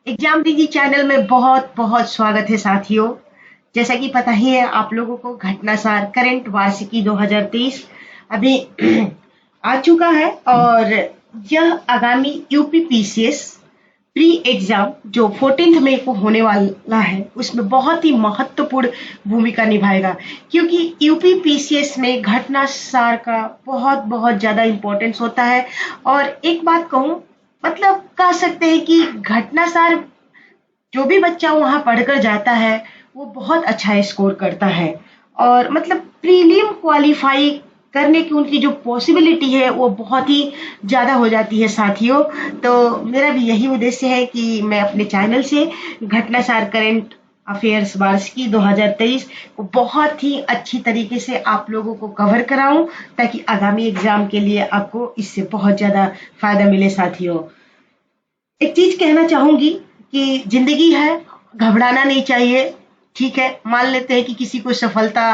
Exam दीदी channel में बहुत बहुत स्वागत है साथियों। जैसा कि पता ही है आप लोगों को, घटनासार करंट वार्षिकी 2023 अभी आ चुका है और यह आगामी यूपीपीसीएस प्री एग्जाम जो 14 मई को होने वाला है उसमें बहुत ही महत्वपूर्ण भूमिका निभाएगा, क्योंकि यूपीपीसीएस में घटनासार का बहुत बहुत ज्यादा इम्पोर्टेंस होता है। और एक बात कहूँ, मतलब कह सकते हैं कि घटनासार जो भी बच्चा वहाँ पढ़कर जाता है वो बहुत अच्छा स्कोर करता है और मतलब प्रीलिम क्वालिफाई करने की उनकी जो पॉसिबिलिटी है वो बहुत ही ज़्यादा हो जाती है साथियों। तो मेरा भी यही उद्देश्य है कि मैं अपने चैनल से घटनासार करंट अफेयर्स वार्षिकी 2023 को बहुत ही अच्छी तरीके से आप लोगों को कवर कराऊं, ताकि आगामी एग्जाम के लिए आपको इससे बहुत ज़्यादा फायदा मिले साथियों। एक चीज कहना चाहूंगी कि जिंदगी है, घबराना नहीं चाहिए। ठीक है, मान लेते हैं कि किसी को सफलता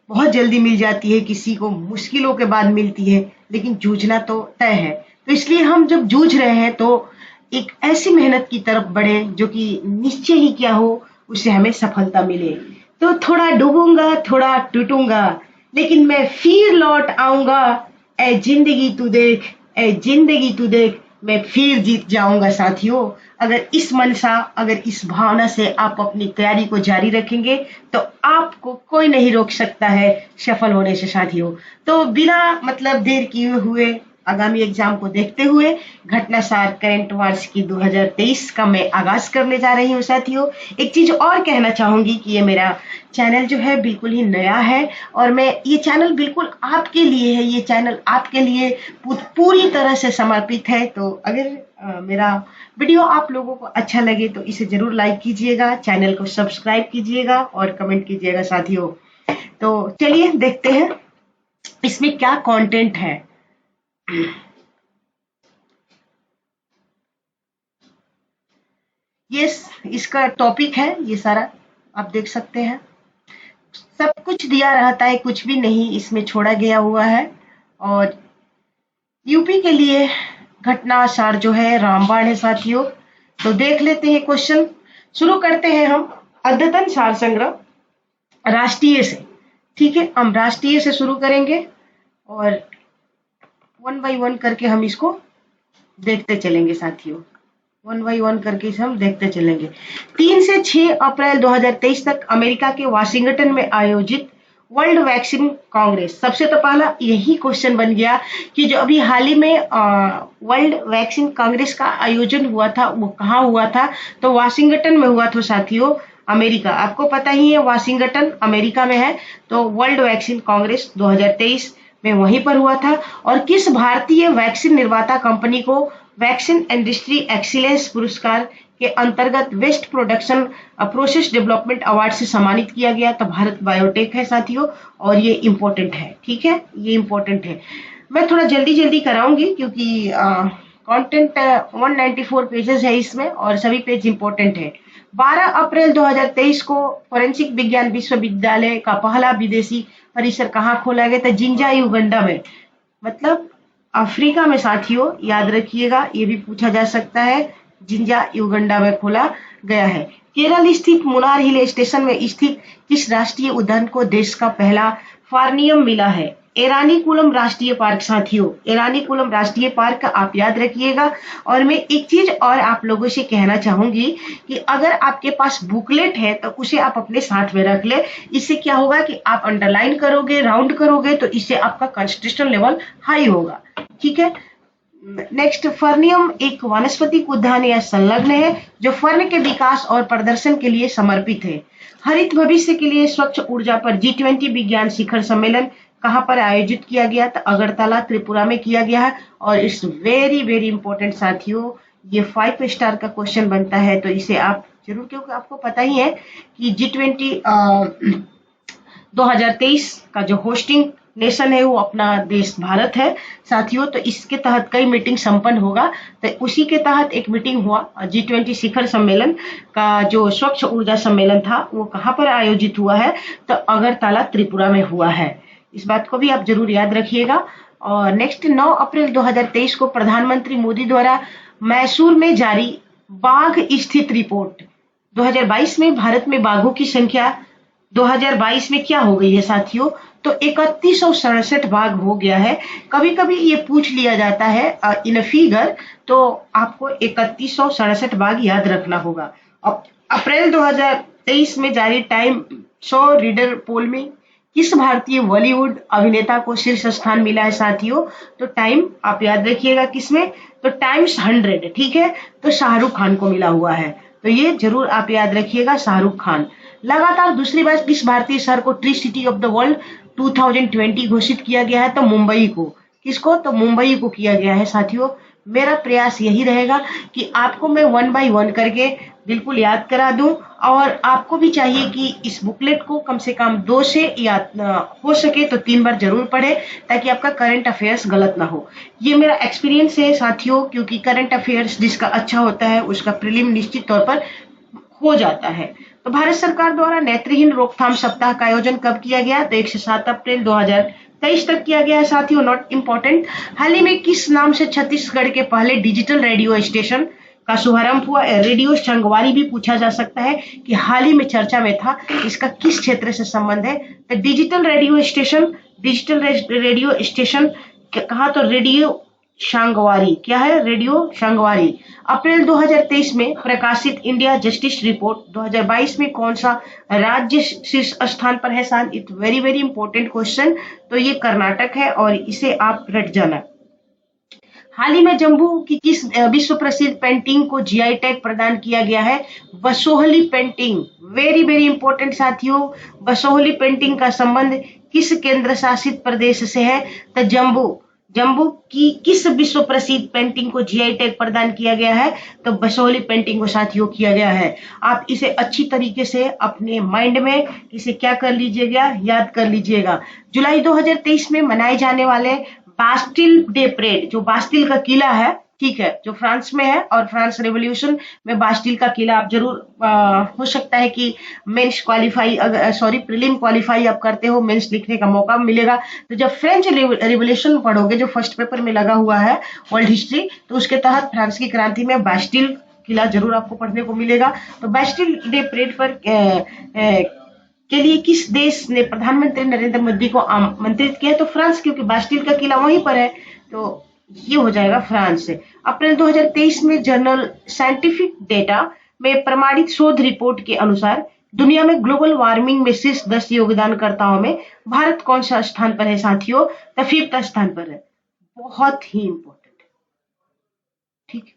बहुत जल्दी मिल जाती है, किसी को मुश्किलों के बाद मिलती है, लेकिन जूझना तो तय है। तो इसलिए हम जब जूझ रहे हैं तो एक ऐसी मेहनत की तरफ बढ़े जो कि निश्चय ही क्या हो, उससे हमें सफलता मिले। तो थोड़ा डूबूंगा थोड़ा टूटूंगा, लेकिन मैं फिर लौट आऊंगा। ए जिंदगी तू देख, ए जिंदगी तू देख, मैं फिर जीत जाऊंगा साथियों। अगर इस मनसा, अगर इस भावना से आप अपनी तैयारी को जारी रखेंगे तो आपको कोई नहीं रोक सकता है सफल होने से साथियों। तो बिना मतलब देर किए हुए आगामी एग्जाम को देखते हुए घटनासार करंट वार्षिकी 2023 का मैं आगाज करने जा रही हूँ साथियों। एक चीज और कहना चाहूंगी कि ये मेरा चैनल जो है बिल्कुल ही नया है और मैं ये चैनल बिल्कुल आपके लिए है, ये चैनल आपके लिए पूरी तरह से समर्पित है। तो अगर मेरा वीडियो आप लोगों को अच्छा लगे तो इसे जरूर लाइक कीजिएगा, चैनल को सब्सक्राइब कीजिएगा और कमेंट कीजिएगा साथियों। तो चलिए देखते हैं इसमें क्या कंटेंट है। ये इसका टॉपिक है, ये सारा आप देख सकते हैं। सब कुछ दिया रहता है, कुछ भी नहीं इसमें छोड़ा गया हुआ है। और यूपी के लिए घटनासार जो है रामबाण है साथियों। तो देख लेते हैं क्वेश्चन। शुरू करते हैं हम अद्यतन सार संग्रह राष्ट्रीय से। ठीक है, हम राष्ट्रीय से शुरू करेंगे और वन बाई वन करके हम इसको देखते चलेंगे साथियों। वन बाई वन करके इसे हम देखते चलेंगे। 3 से 6 अप्रैल 2023 तक अमेरिका के वाशिंगटन में आयोजित वर्ल्ड वैक्सीन कांग्रेस। सबसे तो पहला यही क्वेश्चन बन गया कि जो अभी हाल ही में वर्ल्ड वैक्सीन कांग्रेस का आयोजन हुआ था वो कहाँ हुआ था, तो वाशिंगटन में हुआ था साथियों, अमेरिका। आपको पता ही है वाशिंगटन अमेरिका में है। तो वर्ल्ड वैक्सीन कांग्रेस 2023 में वहीं पर हुआ था। और किस भारतीय वैक्सीन निर्माता कंपनी को वैक्सीन इंडस्ट्री एक्सीलेंस पुरस्कार के अंतर्गत best production process development award से सम्मानित किया गया? तो भारत बायोटेक है साथियों। और ये इम्पोर्टेंट है, ठीक है, ये इम्पोर्टेंट है। मैं थोड़ा जल्दी जल्दी कराऊंगी क्योंकि कंटेंट 194 पेजेस है इसमें और सभी पेज इंपॉर्टेंट है। 12 अप्रैल 2023 को फोरेंसिक विज्ञान विश्वविद्यालय का पहला विदेशी परिसर कहाँ खोला गया था? जिंजा युगंडा में, मतलब अफ्रीका में साथियों, याद रखिएगा, ये भी पूछा जा सकता है। जिंजा युगंडा में खोला गया है। केरल स्थित मुनार हिल स्टेशन में स्थित किस राष्ट्रीय उद्यान को देश का पहला फार्नियम मिला है? एरानीकुलम राष्ट्रीय पार्क साथियों, एरानीकुलम राष्ट्रीय पार्क आप याद रखिएगा। और मैं एक चीज और आप लोगों से कहना चाहूंगी कि अगर आपके पास बुकलेट है तो उसे आप अपने साथ में रख ले। इससे क्या होगा कि आप अंडरलाइन करोगे, राउंड करोगे तो इससे आपका कंसंट्रेशन लेवल हाई होगा। ठीक है। नेक्स्ट, फर्नियम एक वानस्पतिक उद्यान या संलग्न है जो फर्न के विकास और प्रदर्शन के लिए समर्पित है। हरित भविष्य के लिए स्वच्छ ऊर्जा पर G20 विज्ञान शिखर सम्मेलन कहाँ पर आयोजित किया गया? तो अगरतला त्रिपुरा में किया गया है। और इट्स वेरी वेरी इंपॉर्टेंट साथियों, ये 5 स्टार का क्वेश्चन बनता है तो इसे आप जरूर, क्योंकि आपको पता ही है कि G20 2023 का जो होस्टिंग नेशन है वो अपना देश भारत है साथियों। तो इसके तहत कई मीटिंग संपन्न होगा। तो उसी के तहत एक मीटिंग हुआ G20 शिखर सम्मेलन का, जो स्वच्छ ऊर्जा सम्मेलन था वो कहाँ पर आयोजित हुआ है? तो अगरतला त्रिपुरा में हुआ है। इस बात को भी आप जरूर याद रखिएगा। और नेक्स्ट, 9 अप्रैल 2023 को प्रधानमंत्री मोदी द्वारा मैसूर में जारी बाघ स्थित रिपोर्ट 2022 में भारत में बाघों की संख्या 2022 में क्या हो गई है साथियों, तो 3167 बाघ हो गया है। कभी कभी ये पूछ लिया जाता है इन अ फिगर, तो आपको 3167 बाघ याद रखना होगा। अब अप्रैल 2023 में जारी टाइम 100 रीडर पोल में किस भारतीय बॉलीवुड अभिनेता को शीर्ष स्थान मिला है साथियों, तो टाइम आप याद रखिएगा किसमें, तो टाइम्स 100, ठीक है, तो शाहरुख खान को मिला हुआ है। तो ये जरूर आप याद रखिएगा, शाहरुख खान। लगातार दूसरी बार किस भारतीय शहर को tree city of the world 2020 घोषित किया गया है, तो मुंबई को। किसको, तो मुंबई को किया गया है साथियों। मेरा प्रयास यही रहेगा कि आपको मैं 1 बाय 1 करके बिल्कुल याद करा दूं, और आपको भी चाहिए कि इस बुकलेट को कम से कम 2 से या हो सके तो 3 बार जरूर पढ़े, ताकि आपका करंट अफेयर्स गलत ना हो। ये मेरा एक्सपीरियंस है साथियों, क्योंकि करंट अफेयर्स जिसका अच्छा होता है उसका प्रीलिम निश्चित तौर पर हो जाता है। तो भारत सरकार द्वारा नेत्रहीन रोकथाम सप्ताह का आयोजन कब किया गया, तो 1 से 7 अप्रैल 2023 तक किया गया है साथियों। Not important. हाल ही में किस नाम से छत्तीसगढ़ के पहले डिजिटल रेडियो स्टेशन का शुभारंभ हुआ। रेडियो शंगवारी भी पूछा जा सकता है कि हाल ही में चर्चा में था, इसका किस क्षेत्र से संबंध है, तो डिजिटल रेडियो स्टेशन कहा, तो रेडियो शांगवारी। क्या है, रेडियो शांगवारी। अप्रैल 2023 में प्रकाशित इंडिया जस्टिस रिपोर्ट 2022 में कौन सा राज्य शीर्ष स्थान पर है। It's very very important question. तो ये कर्नाटक है और इसे आप रट जाना। हाल ही में जम्मू की किस विश्व प्रसिद्ध पेंटिंग को जीआई टैग प्रदान किया गया है, Basohli painting. Very very important साथियों, बसोहली पेंटिंग का संबंध किस केंद्र शासित प्रदेश से है, तो जम्मू की किस विश्व प्रसिद्ध पेंटिंग को जीआई टैग प्रदान किया गया है, तो बसोहली पेंटिंग को साथियों किया गया है। आप इसे अच्छी तरीके से अपने माइंड में इसे क्या कर लीजिएगा, याद कर लीजिएगा। जुलाई 2023 में मनाए जाने वाले बास्टिल डे परेड, जो बास्टिल का किला है, ठीक है, जो फ्रांस में है, और फ्रांस रेवोल्यूशन में बास्टिल का किला आप जरूर हो सकता है कि मेंस क्वालिफाई, प्रीलिम क्वालिफाई आप करते हो, मेंस लिखने का मौका मिलेगा। तो जब फ्रेंच रिवोल्यूशन पढ़ोगे, जो फर्स्ट पेपर में लगा हुआ है वर्ल्ड हिस्ट्री, तो उसके तहत फ्रांस की क्रांति में बास्टिल किला जरूर आपको पढ़ने को मिलेगा। तो बास्टिल डे परेड पर के लिए किस देश ने प्रधानमंत्री नरेंद्र मोदी को आमंत्रित किया, तो फ्रांस, क्योंकि बास्टिल का किला वहीं पर है, तो ये हो जाएगा फ्रांस से। अप्रैल 2023 में जर्नल साइंटिफिक डेटा में प्रमाणित शोध रिपोर्ट के अनुसार दुनिया में ग्लोबल वार्मिंग में शीर्ष 10 योगदानकर्ताओं में भारत कौन सा स्थान पर है साथियों, तो 5th स्थान पर है। बहुत ही इंपॉर्टेंट, ठीक।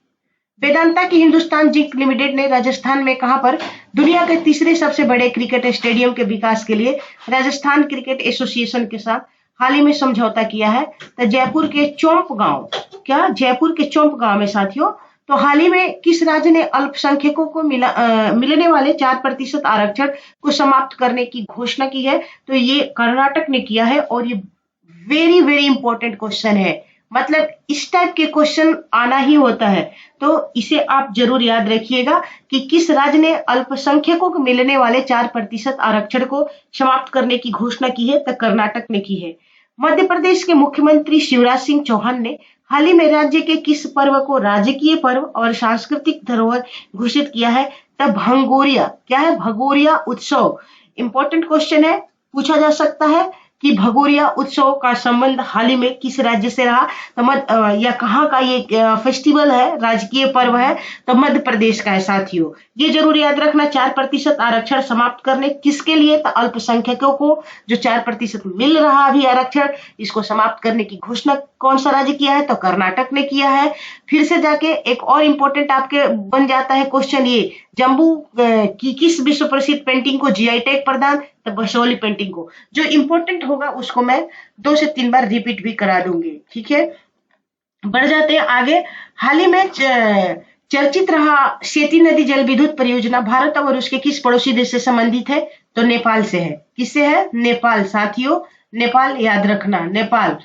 वेदांता की हिंदुस्तान जिंक लिमिटेड ने राजस्थान में कहां पर दुनिया के तीसरे सबसे बड़े क्रिकेट स्टेडियम के विकास के लिए राजस्थान क्रिकेट एसोसिएशन के साथ हाल ही में समझौता किया है, तो जयपुर के चौंप गांव। क्या, जयपुर के चौंप गांव में साथियों। तो हाल ही में किस राज्य ने अल्पसंख्यकों को मिलने वाले 4% आरक्षण को समाप्त करने की घोषणा की है, तो ये कर्नाटक ने किया है। और ये वेरी वेरी इंपॉर्टेंट क्वेश्चन है, मतलब इस टाइप के क्वेश्चन आना ही होता है, तो इसे आप जरूर याद रखिएगा कि किस राज्य ने अल्पसंख्यकों को मिलने वाले 4% आरक्षण को समाप्त करने की घोषणा की है, तो कर्नाटक ने की है। मध्य प्रदेश के मुख्यमंत्री शिवराज सिंह चौहान ने हाल ही में राज्य के किस पर्व को राजकीय पर्व और सांस्कृतिक धरोहर घोषित किया है, तब भंगोरिया। क्या है, भगोरिया उत्सव। इंपॉर्टेंट क्वेश्चन है, पूछा जा सकता है कि भगोरिया उत्सव का संबंध हाल ही में किस राज्य से रहा, तो या कहाँ का ये फेस्टिवल है, राजकीय पर्व है, तो मध्य प्रदेश का है साथियों। ये जरूर याद रखना। 4% आरक्षण समाप्त करने किसके लिए, तो अल्पसंख्यकों को जो 4% मिल रहा अभी आरक्षण, इसको समाप्त करने की घोषणा कौन सा राज्य किया है, तो कर्नाटक ने किया है। फिर से जाके एक और इंपॉर्टेंट आपके बन जाता है क्वेश्चन, ये जम्मू की किस विश्व प्रसिद्ध पेंटिंग को जीआई टैग प्रदान, तो बसोहली पेंटिंग को। जो इंपॉर्टेंट होगा उसको मैं 2 से 3 बार रिपीट भी करा दूंगी, ठीक है। बढ़ जाते हैं आगे। हाल ही में चर्चित रहा सेती नदी जल विद्युत परियोजना भारत और उसके किस पड़ोसी देश से संबंधित है, तो नेपाल से है। किससे है, नेपाल साथियों, नेपाल याद रखना, नेपाल।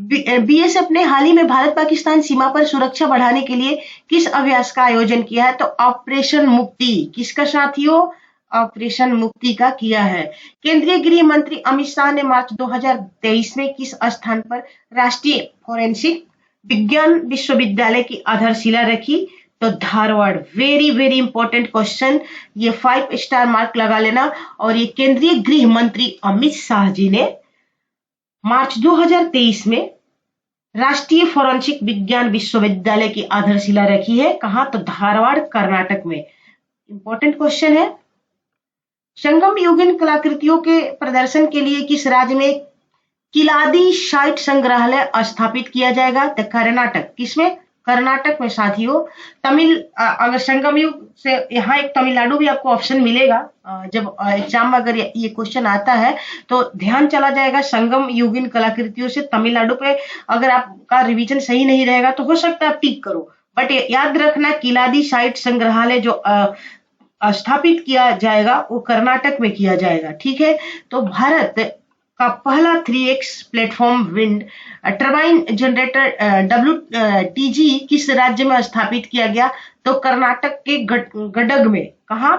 बीएसएफ ने हाल ही में भारत पाकिस्तान सीमा पर सुरक्षा बढ़ाने के लिए किस अभ्यास का आयोजन किया है, तो ऑपरेशन मुक्ति। किसका साथियों, ऑपरेशन मुक्ति का किया है। केंद्रीय गृह मंत्री अमित शाह ने मार्च 2023 में किस स्थान पर राष्ट्रीय फोरेंसिक विज्ञान विश्वविद्यालय की आधारशिला रखी, तो Dharwad. Very very important question, ये 5 स्टार मार्क लगा लेना। और ये केंद्रीय गृह मंत्री अमित शाह जी ने मार्च 2023 में राष्ट्रीय फोरेंसिक विज्ञान विश्वविद्यालय की आधारशिला रखी है। कहां? तो धारवाड़, कर्नाटक में। इंपॉर्टेंट क्वेश्चन है। संगम युगीन कलाकृतियों के प्रदर्शन के लिए किस राज्य में किलादी साइट संग्रहालय स्थापित किया जाएगा? तो कर्नाटक। किसमें? कर्नाटक में साथियों। अगर संगम युग से यहाँ एक तमिलनाडु भी आपको ऑप्शन मिलेगा, जब एग्जाम में अगर ये क्वेश्चन आता है तो ध्यान चला जाएगा संगम युगीन कलाकृतियों से तमिलनाडु पे। अगर आपका रिवीजन सही नहीं रहेगा तो हो सकता है आप टिक करो, बट याद रखना किलादी साइट संग्रहालय जो स्थापित किया जाएगा वो कर्नाटक में किया जाएगा। ठीक है। तो भारत का पहला 3x platform wind turbine generator WTG किस राज्य में स्थापित किया गया? तो कर्नाटक के गडग में। कहा?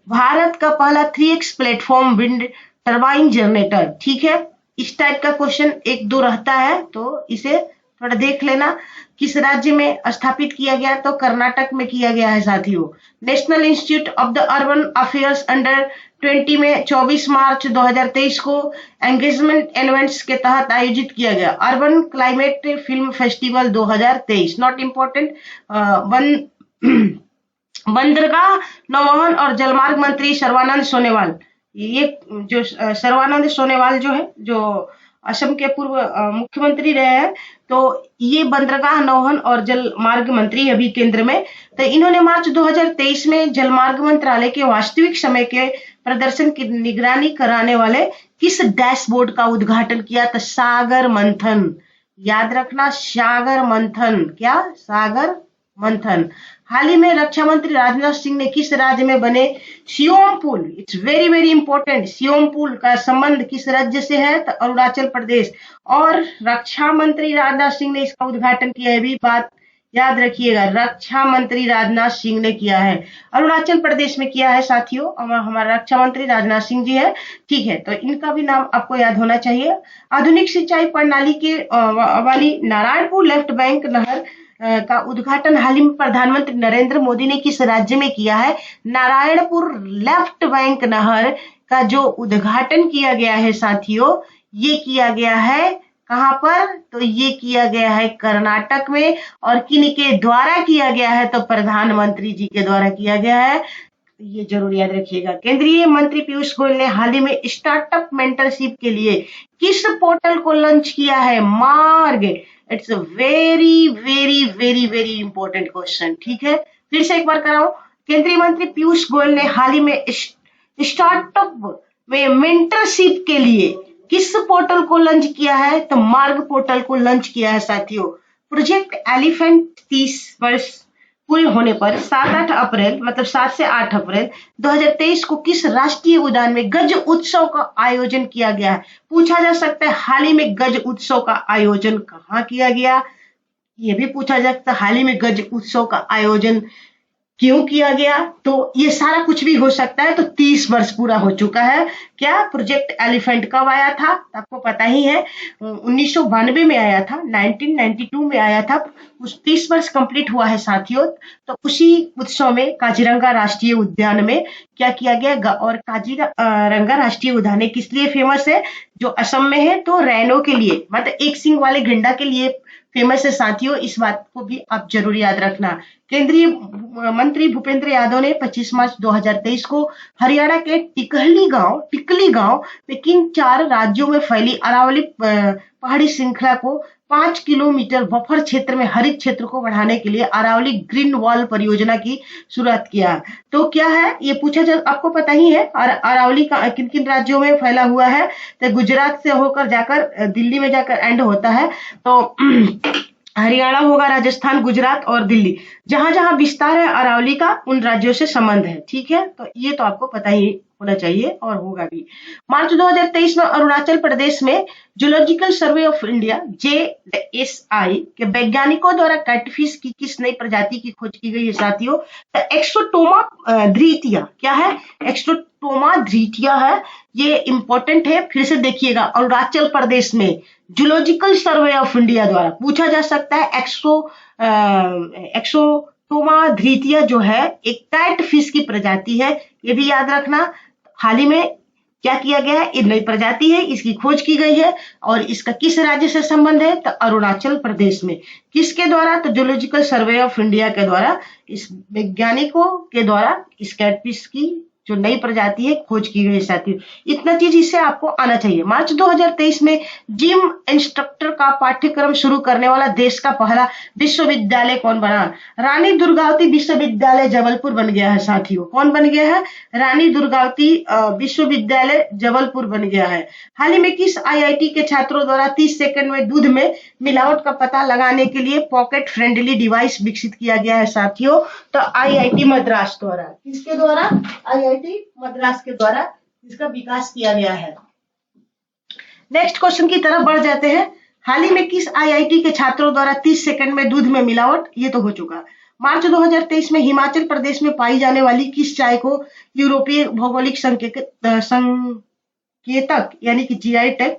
भारत का पहला 3x platform wind turbine generator. ठीक है। इस टाइप का क्वेश्चन 1-2 रहता है तो इसे थोड़ा देख लेना। किस राज्य में स्थापित किया गया? तो कर्नाटक में किया गया है साथियों। National institute of the urban affairs under 20 में 24 मार्च 2023 को एंगेजमेंट इवेंट्स के तहत आयोजित किया गया urban climate film festival 2023। Not important. बंदरगाह, नौवहन और जलमार्ग मंत्री सर्बानंद सोनोवाल, ये जो सर्बानंद सोनोवाल जो है, जो असम के पूर्व मुख्यमंत्री रहे हैं, तो ये बंदरगाह, नौवहन और जल मार्ग मंत्री अभी केंद्र में। तो इन्होंने मार्च 2023 में जलमार्ग मंत्रालय के वास्तविक समय के प्रदर्शन की निगरानी कराने वाले किस डैशबोर्ड का उद्घाटन किया? तो सागर मंथन। याद रखना, सागर मंथन। क्या? सागर मंथन। हाल ही में रक्षा मंत्री राजनाथ सिंह ने किस राज्य में बने सियोम पुल, it's very very important, Siyom पुल का संबंध किस राज्य से है? तो अरुणाचल प्रदेश। और रक्षा मंत्री राजनाथ सिंह ने इसका उद्घाटन किया है, भी बात याद रखिएगा, रक्षा मंत्री राजनाथ सिंह ने किया है, अरुणाचल प्रदेश में किया है साथियों। हमारा रक्षा मंत्री राजनाथ सिंह जी है। ठीक है। तो इनका भी नाम आपको याद होना चाहिए। आधुनिक सिंचाई प्रणाली के वाली नारायणपुर लेफ्ट बैंक नहर का उद्घाटन हाल ही में प्रधानमंत्री नरेंद्र मोदी ने किस राज्य में किया है? नारायणपुर लेफ्ट बैंक नहर का जो उद्घाटन किया गया है साथियों, ये किया गया है कहां पर? तो ये किया गया है कर्नाटक में। और किन के द्वारा किया गया है? तो प्रधानमंत्री जी के द्वारा किया गया है। ये जरूर याद रखिएगा। केंद्रीय मंत्री पीयूष गोयल ने हाल ही में स्टार्टअप मेंटरशिप के लिए किस पोर्टल को लॉन्च किया है? मार्ग। It's a very very very very important question. ठीक है। फिर से एक बार कराऊं, केंद्रीय मंत्री पीयूष गोयल ने हाल ही में स्टार्टअप में मेंटरशिप के लिए किस पोर्टल को लॉन्च किया है? तो मार्ग पोर्टल को लॉन्च किया है साथियों। प्रोजेक्ट एलिफेंट 30 वर्ष पूरे होने पर 7-8 अप्रैल, मतलब 7 से 8 अप्रैल 2023 को किस राष्ट्रीय उद्यान में गज उत्सव का आयोजन किया गया है? पूछा जा सकता है हाल ही में गज उत्सव का आयोजन कहाँ किया गया? ये भी पूछा जा सकता है हाल ही में गज उत्सव का आयोजन क्यों किया गया? तो ये सारा कुछ भी हो सकता है। तो 30 वर्ष पूरा हो चुका है। क्या? प्रोजेक्ट एलिफेंट कब आया था? आपको पता ही है, 1992 में आया था, 1992 में आया था। उस 30 वर्ष कंप्लीट हुआ है साथियों। तो उसी उत्सव में काजीरंगा राष्ट्रीय उद्यान में क्या किया गया? और काजीरंगा राष्ट्रीय उद्यान किस लिए फेमस है? जो असम में है, तो रैनो के लिए, मतलब एक सिंग वाले गेंडा के लिए फेमस है साथियों। इस बात को भी आप जरूर याद रखना। केंद्रीय मंत्री भूपेंद्र यादव ने 25 मार्च 2023 को हरियाणा के टिकली गांव में किन 4 राज्यों में फैली अरावली पहाड़ी श्रृंखला को 5 किलोमीटर बफर क्षेत्र में हरित क्षेत्र को बढ़ाने के लिए अरावली ग्रीन वॉल परियोजना की शुरुआत किया? तो क्या है ये पूछा जा, आपको पता ही है। और अरावली का किन किन राज्यों में फैला हुआ है? तो गुजरात से होकर जाकर दिल्ली में जाकर एंड होता है। तो हरियाणा होगा, राजस्थान, गुजरात और दिल्ली। जहां जहां विस्तार है अरावली का, उन राज्यों से संबंध है। ठीक है। तो ये तो आपको पता ही होना चाहिए और होगा भी। मार्च 2023 में अरुणाचल प्रदेश में zoological survey of India JSI के वैज्ञानिकों द्वारा कैटफिश की किस नई प्रजाति की खोज की गई है साथियों? तो एक्सोटोमा धृतिया। क्या है? एक्सोटोमा धृतिया है। ये इंपॉर्टेंट है। फिर से देखिएगा, अरुणाचल प्रदेश में जूलॉजिकल सर्वे ऑफ इंडिया द्वारा पूछा जा सकता है एक्सोटोमा टोमाध्रितिया जो है एक कैट फिश की प्रजाति है, ये भी याद रखना। हाल ही में क्या किया गया है, ये नई प्रजाति है, इसकी खोज की गई है और इसका किस राज्य से संबंध है, तो अरुणाचल प्रदेश में। किसके द्वारा, तो जूलॉजिकल सर्वे ऑफ इंडिया के द्वारा, इस वैज्ञानिकों के द्वारा इस कैटफिश की जो नई प्रजाति है खोज की गई साथियों। इतना चीज इससे आपको आना चाहिए। मार्च 2023 में जिम इंस्ट्रक्टर का पाठ्यक्रम शुरू करने वाला देश का पहला विश्वविद्यालय कौन बना, रानी दुर्गावती विश्वविद्यालय जबलपुर बन गया है साथियों। कौन बन गया है, रानी दुर्गावती विश्वविद्यालय जबलपुर बन गया है। हाल ही में किस आईआईटी के छात्रों द्वारा 30 सेकंड में दूध में मिलावट का पता लगाने के लिए पॉकेट फ्रेंडली डिवाइस विकसित किया गया है साथियों, तो आईआईटी मद्रास द्वारा। किसके द्वारा, आईआईटी मद्रास के द्वारा इसका विकास किया गया है। नेक्स्ट क्वेश्चन की तरफ बढ़ जाते हैं। हाल ही में किस आईआईटी के छात्रों द्वारा 30 सेकंड में दूध में मिलावट, ये तो हो चुका। मार्च 2023 में हिमाचल प्रदेश में पाई जाने वाली किस चाय को यूरोपीय भौगोलिक संकेतक यानी कि जीआई टैग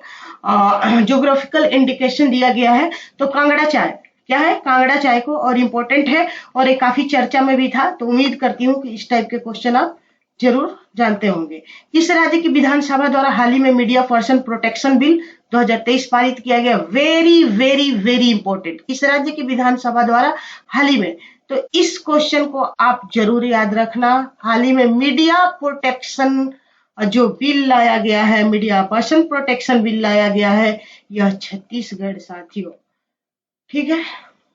ज्योग्राफिकल इंडिकेशन दिया गया है, तो कांगड़ा चाय। क्या है, कांगड़ा चाय को, और इम्पोर्टेंट है और ये काफी चर्चा में भी था, तो उम्मीद करती हूँ कि इस टाइप के क्वेश्चन आप जरूर जानते होंगे। किस राज्य की विधानसभा द्वारा हाल ही में मीडिया पर्सन प्रोटेक्शन बिल 2023 पारित किया गया, वेरी वेरी वेरी इंपॉर्टेंट। किस राज्य की विधानसभा द्वारा हाल ही में, तो इस क्वेश्चन को आप जरूर याद रखना। हाल ही में मीडिया प्रोटेक्शन जो बिल लाया गया है, मीडिया पर्सन प्रोटेक्शन बिल लाया गया है, यह छत्तीसगढ़ साथियों। ठीक है,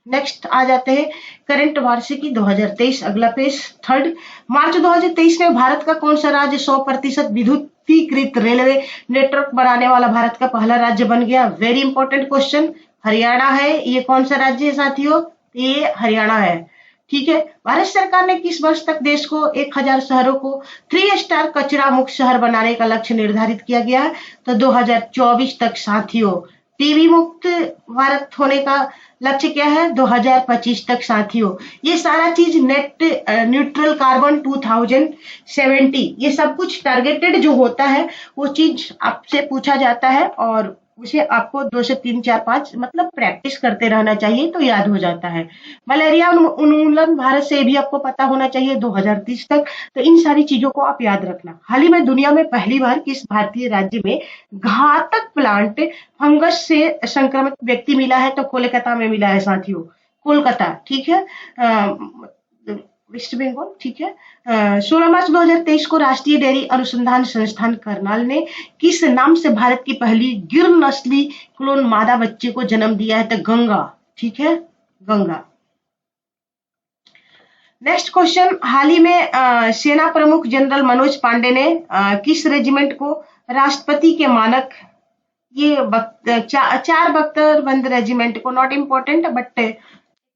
नेक्स्ट आ जाते हैं करंट वार्षिकी 2023, अगला पेज थर्ड। मार्च 2023 में भारत का कौन सा राज्य 100% विद्युतीकृत रेलवे नेटवर्क बनाने वाला भारत का पहला राज्य बन गया, वेरी इंपॉर्टेंट क्वेश्चन। हरियाणा है। ये कौन सा राज्य है साथियों, ये हरियाणा है। ठीक है, भारत सरकार ने किस वर्ष तक देश को 1000 शहरों को 3 स्टार कचरा मुक्त शहर बनाने का लक्ष्य निर्धारित किया गया है, तो 2024 तक साथियों। टीबी मुक्त भारत होने का लक्ष्य क्या है, 2025 तक साथियों। ये सारा चीज नेट न्यूट्रल कार्बन 2070, ये सब कुछ टारगेटेड जो होता है वो चीज आपसे पूछा जाता है और उसे आपको 2 से 3 4 5 मतलब प्रैक्टिस करते रहना चाहिए तो याद हो जाता है। मलेरिया उन्मूलन भारत से भी आपको पता होना चाहिए 2030 तक, तो इन सारी चीजों को आप याद रखना। हाल ही में दुनिया में पहली बार किस भारतीय राज्य में घातक प्लांट फंगस से संक्रमित व्यक्ति मिला है, तो कोलकाता में मिला है साथियों, कोलकाता। ठीक है, वेस्ट बंगाल। ठीक है, 16 मार्च 2023 को राष्ट्रीय डेयरी अनुसंधान संस्थान करनाल ने किस नाम से भारत की पहली गिर नस्ली क्लोन मादा बच्चे को जन्म दिया है, तो गंगा। ठीक है, गंगा। नेक्स्ट क्वेश्चन, हाल ही में सेना प्रमुख जनरल मनोज पांडे ने किस रेजिमेंट को राष्ट्रपति के मानक, ये 4 बख्तरबंद रेजिमेंट को, नॉट इम्पोर्टेंट बट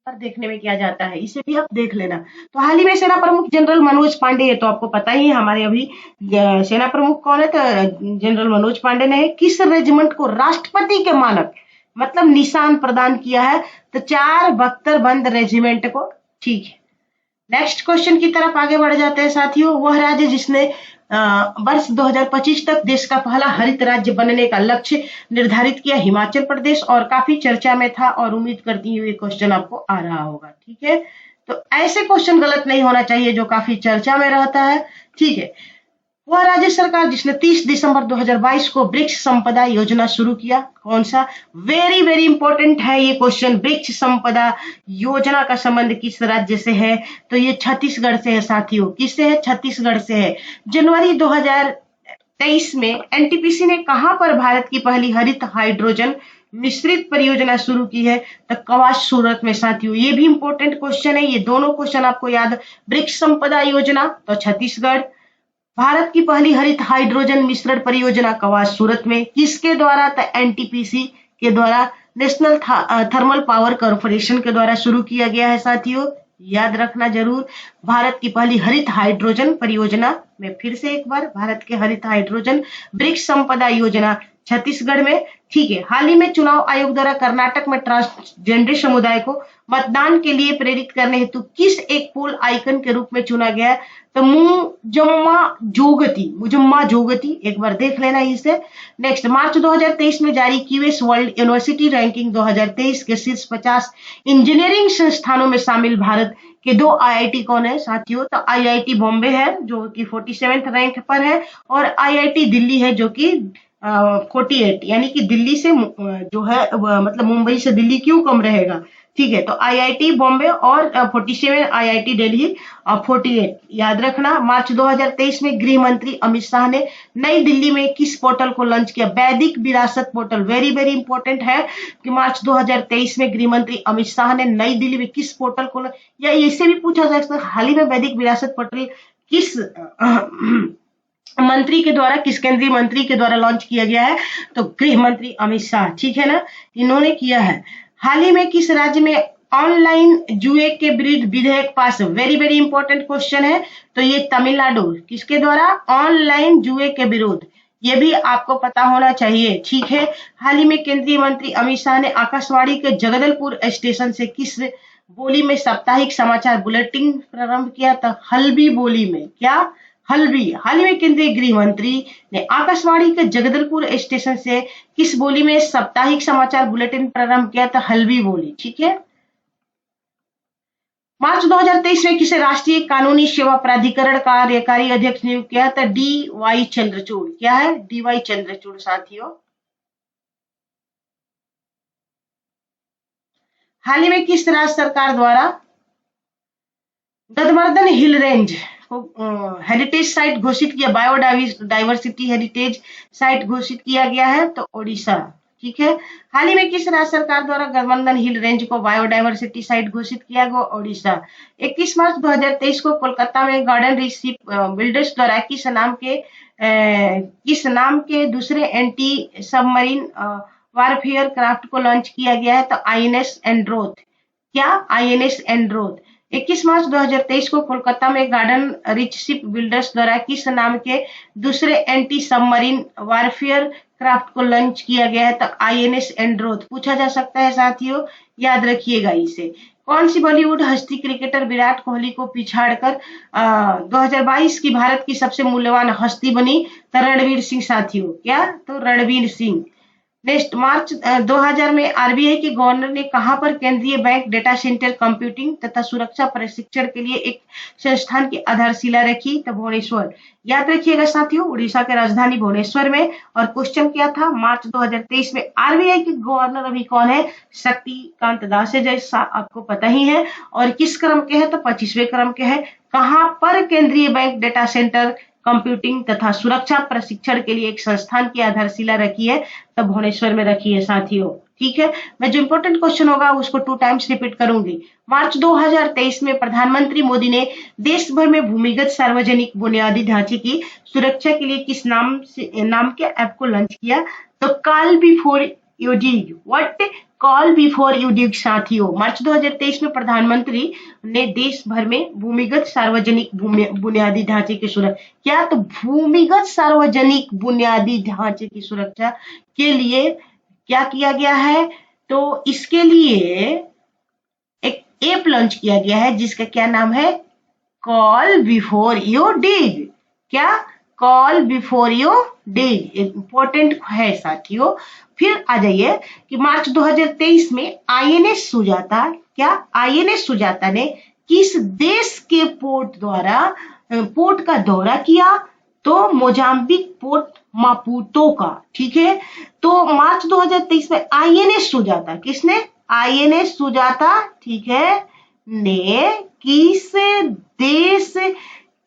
देखने में क्या जाता है, इसे भी आप देख लेना। तो हाल ही में सेना प्रमुख जनरल मनोज पांडे, ये तो आपको पता ही है, हमारे अभी सेना प्रमुख कौन है, तो जनरल मनोज पांडे ने किस रेजिमेंट को राष्ट्रपति के मानक मतलब निशान प्रदान किया है, तो 4 बख्तरबंद रेजिमेंट को। ठीक है, नेक्स्ट क्वेश्चन की तरफ आगे बढ़ जाते हैं साथियों। वह राज्य जिसने वर्ष 2025 तक देश का पहला हरित राज्य बनने का लक्ष्य निर्धारित किया, हिमाचल प्रदेश, और काफी चर्चा में था और उम्मीद करती हूँ ये क्वेश्चन आपको आ रहा होगा। ठीक है, तो ऐसे क्वेश्चन गलत नहीं होना चाहिए जो काफी चर्चा में रहता है। ठीक है, वह राज्य सरकार जिसने 30 दिसंबर 2022 को वृक्ष संपदा योजना शुरू किया, कौन सा, वेरी वेरी इंपॉर्टेंट है ये क्वेश्चन। वृक्ष संपदा योजना का संबंध किस राज्य से है, तो ये छत्तीसगढ़ से है साथियों। किससे है, छत्तीसगढ़ से है। जनवरी 2023 में एनटीपीसी ने कहां पर भारत की पहली हरित हाइड्रोजन मिश्रित परियोजना शुरू की है, तो कवास सूरत में साथियों। ये भी इंपॉर्टेंट क्वेश्चन है, ये दोनों क्वेश्चन आपको याद। वृक्ष संपदा योजना तो छत्तीसगढ़, भारत की पहली हरित हाइड्रोजन मिश्रण परियोजना कवास सूरत में, किसके द्वारा, तो एनटीपीसी के द्वारा, नेशनल थर्मल पावर कॉर्पोरेशन के द्वारा शुरू किया गया है साथियों। याद रखना जरूर, भारत की पहली हरित हाइड्रोजन परियोजना में फिर से एक बार, भारत के हरित हाइड्रोजन वृक्ष संपदा योजना छत्तीसगढ़ में। ठीक है, हाल ही में चुनाव आयोग द्वारा कर्नाटक में ट्रांसजेंडर समुदाय को मतदान के लिए प्रेरित करने हेतु किस एक पोल आइकन के रूप में चुना गया? तो मुजम्मा जोगती, एक बार देख लेना इसे। नेक्स्ट, मार्च 2023 में जारी क्यूएस वर्ल्ड यूनिवर्सिटी रैंकिंग 2023 के शीर्ष 50 इंजीनियरिंग संस्थानों में शामिल भारत के 2 आईआईटी कौन है साथियों? तो आईआईटी बॉम्बे है जो कि 47वें रैंक पर है, और आईआईटी दिल्ली है जो कि 48, यानी कि दिल्ली से जो है मतलब मुंबई से दिल्ली क्यों कम रहेगा। ठीक है, तो आईआईटी बॉम्बे और 47 आईआईटी दिल्ली और 48 याद रखना। मार्च 2023 में गृह मंत्री अमित शाह ने नई दिल्ली में किस पोर्टल को लॉन्च किया? वैदिक विरासत पोर्टल। वेरी वेरी इंपॉर्टेंट है कि मार्च 2023 में गृह मंत्री अमित शाह ने नई दिल्ली में किस पोर्टल को, या इससे भी पूछा जा सकता है हाल ही में वैदिक विरासत पोर्टल किस मंत्री के द्वारा, किस केंद्रीय मंत्री के द्वारा लॉन्च किया गया है? तो गृह मंत्री अमित शाह, ठीक है ना, इन्होंने किया है। हाल ही में किस राज्य में ऑनलाइन जुए के विरुद्ध विधेयक पास? वेरी वेरी इंपॉर्टेंट क्वेश्चन है, तो ये तमिलनाडु। किसके द्वारा? ऑनलाइन जुए के विरुद्ध, ये भी आपको पता होना चाहिए। ठीक है, हाल ही में केंद्रीय मंत्री अमित शाह ने आकाशवाणी के जगदलपुर स्टेशन से किस बोली में साप्ताहिक समाचार बुलेटिन प्रारंभ किया? तो हल्बी बोली में। क्या? हल्बी। हाल ही में केंद्रीय गृह मंत्री ने आकाशवाणी के जगदलपुर स्टेशन से किस बोली में साप्ताहिक समाचार बुलेटिन प्रारंभ किया? तो हल्बी बोली। ठीक है, मार्च 2023 में किसे राष्ट्रीय कानूनी सेवा प्राधिकरण कार्यकारी अध्यक्ष नियुक्त किया? तो डी वाई चंद्रचूड़। क्या है? डी वाई चंद्रचूड़ साथियों। हाल ही में किस राज्य सरकार द्वारा गदवर्धन हिल रेंज को हेरिटेज साइट घोषित किया, बायोडाइवर्सिटी हेरिटेज साइट घोषित किया गया है? तो ओडिशा। ठीक है, हाल ही में किस राज्य सरकार द्वारा गदवर्धन हिल रेंज को बायोडाइवर्सिटी साइट घोषित किया गया? ओडिशा। 21 मार्च 2023 को कोलकाता में गार्डन रीच शिप बिल्डर्स द्वारा किस नाम के दूसरे एंटी सबमरीन वारफेयर क्राफ्ट को लॉन्च किया गया है? तो आईएनएस एंड्रोथ। क्या? आईएनएस एंड्रोथ। 21 मार्च 2023 को कोलकाता में गार्डन रिच शिप बिल्डर्स द्वारा किस नाम के दूसरे एंटी सबमरीन वारफेयर क्राफ्ट को लॉन्च किया गया है? तो आईएनएस एंड्रोथ। पूछा जा सकता है साथियों, याद रखिएगा इसे। कौन सी बॉलीवुड हस्ती क्रिकेटर विराट कोहली को पिछाड़कर 2022 की भारत की सबसे मूल्यवान हस्ती बनी? तो रणवीर सिंह साथियों। क्या? तो रणवीर सिंह। नेक्स्ट, मार्च 2000 में आरबीआई के गवर्नर ने कहां पर केंद्रीय बैंक डेटा सेंटर कंप्यूटिंग तथा सुरक्षा प्रशिक्षण के लिए एक संस्थान की आधारशिला रखी? तो भुवनेश्वर। याद रखिएगा साथियों, उड़ीसा के राजधानी भुवनेश्वर में। और क्वेश्चन क्या था? मार्च 2023 में आरबीआई के गवर्नर अभी कौन है? शक्तिकांत दास है, जैसा आपको पता ही है। और किस क्रम के है? तो 25वें क्रम के है। कहां पर केंद्रीय बैंक डेटा सेंटर कंप्यूटिंग तथा सुरक्षा प्रशिक्षण के लिए एक संस्थान की आधारशिला रखी है? तो भुवनेश्वर में रखी है साथियों। ठीक है, मैं जो इंपॉर्टेंट क्वेश्चन होगा उसको 2 टाइम्स रिपीट करूंगी। मार्च 2023 में प्रधानमंत्री मोदी ने देश भर में भूमिगत सार्वजनिक बुनियादी ढांचे की सुरक्षा के लिए किस नाम के ऐप को लॉन्च किया? तो call before you dig. What? Call before you डिग साथियों। मार्च 2023 में प्रधानमंत्री ने देश भर में भूमिगत सार्वजनिक बुनियादी ढांचे की सुरक्षा, क्या? तो भूमिगत सार्वजनिक बुनियादी ढांचे की सुरक्षा के लिए क्या किया गया है? तो इसके लिए एक ऐप लॉन्च किया गया है जिसका क्या नाम है? Call before you dig. क्या? Call before you dig, important है साथियों। फिर आ जाइए कि मार्च 2023 में आईएनएस सुजाता, क्या? आईएनएस सुजाता ने किस देश के पोर्ट का दौरा किया? तो मोजाम्बिक पोर्ट मापुतो का। ठीक है, तो मार्च 2023 में आईएनएस सुजाता, किसने? आईएनएस सुजाता, ठीक है, ने किस देश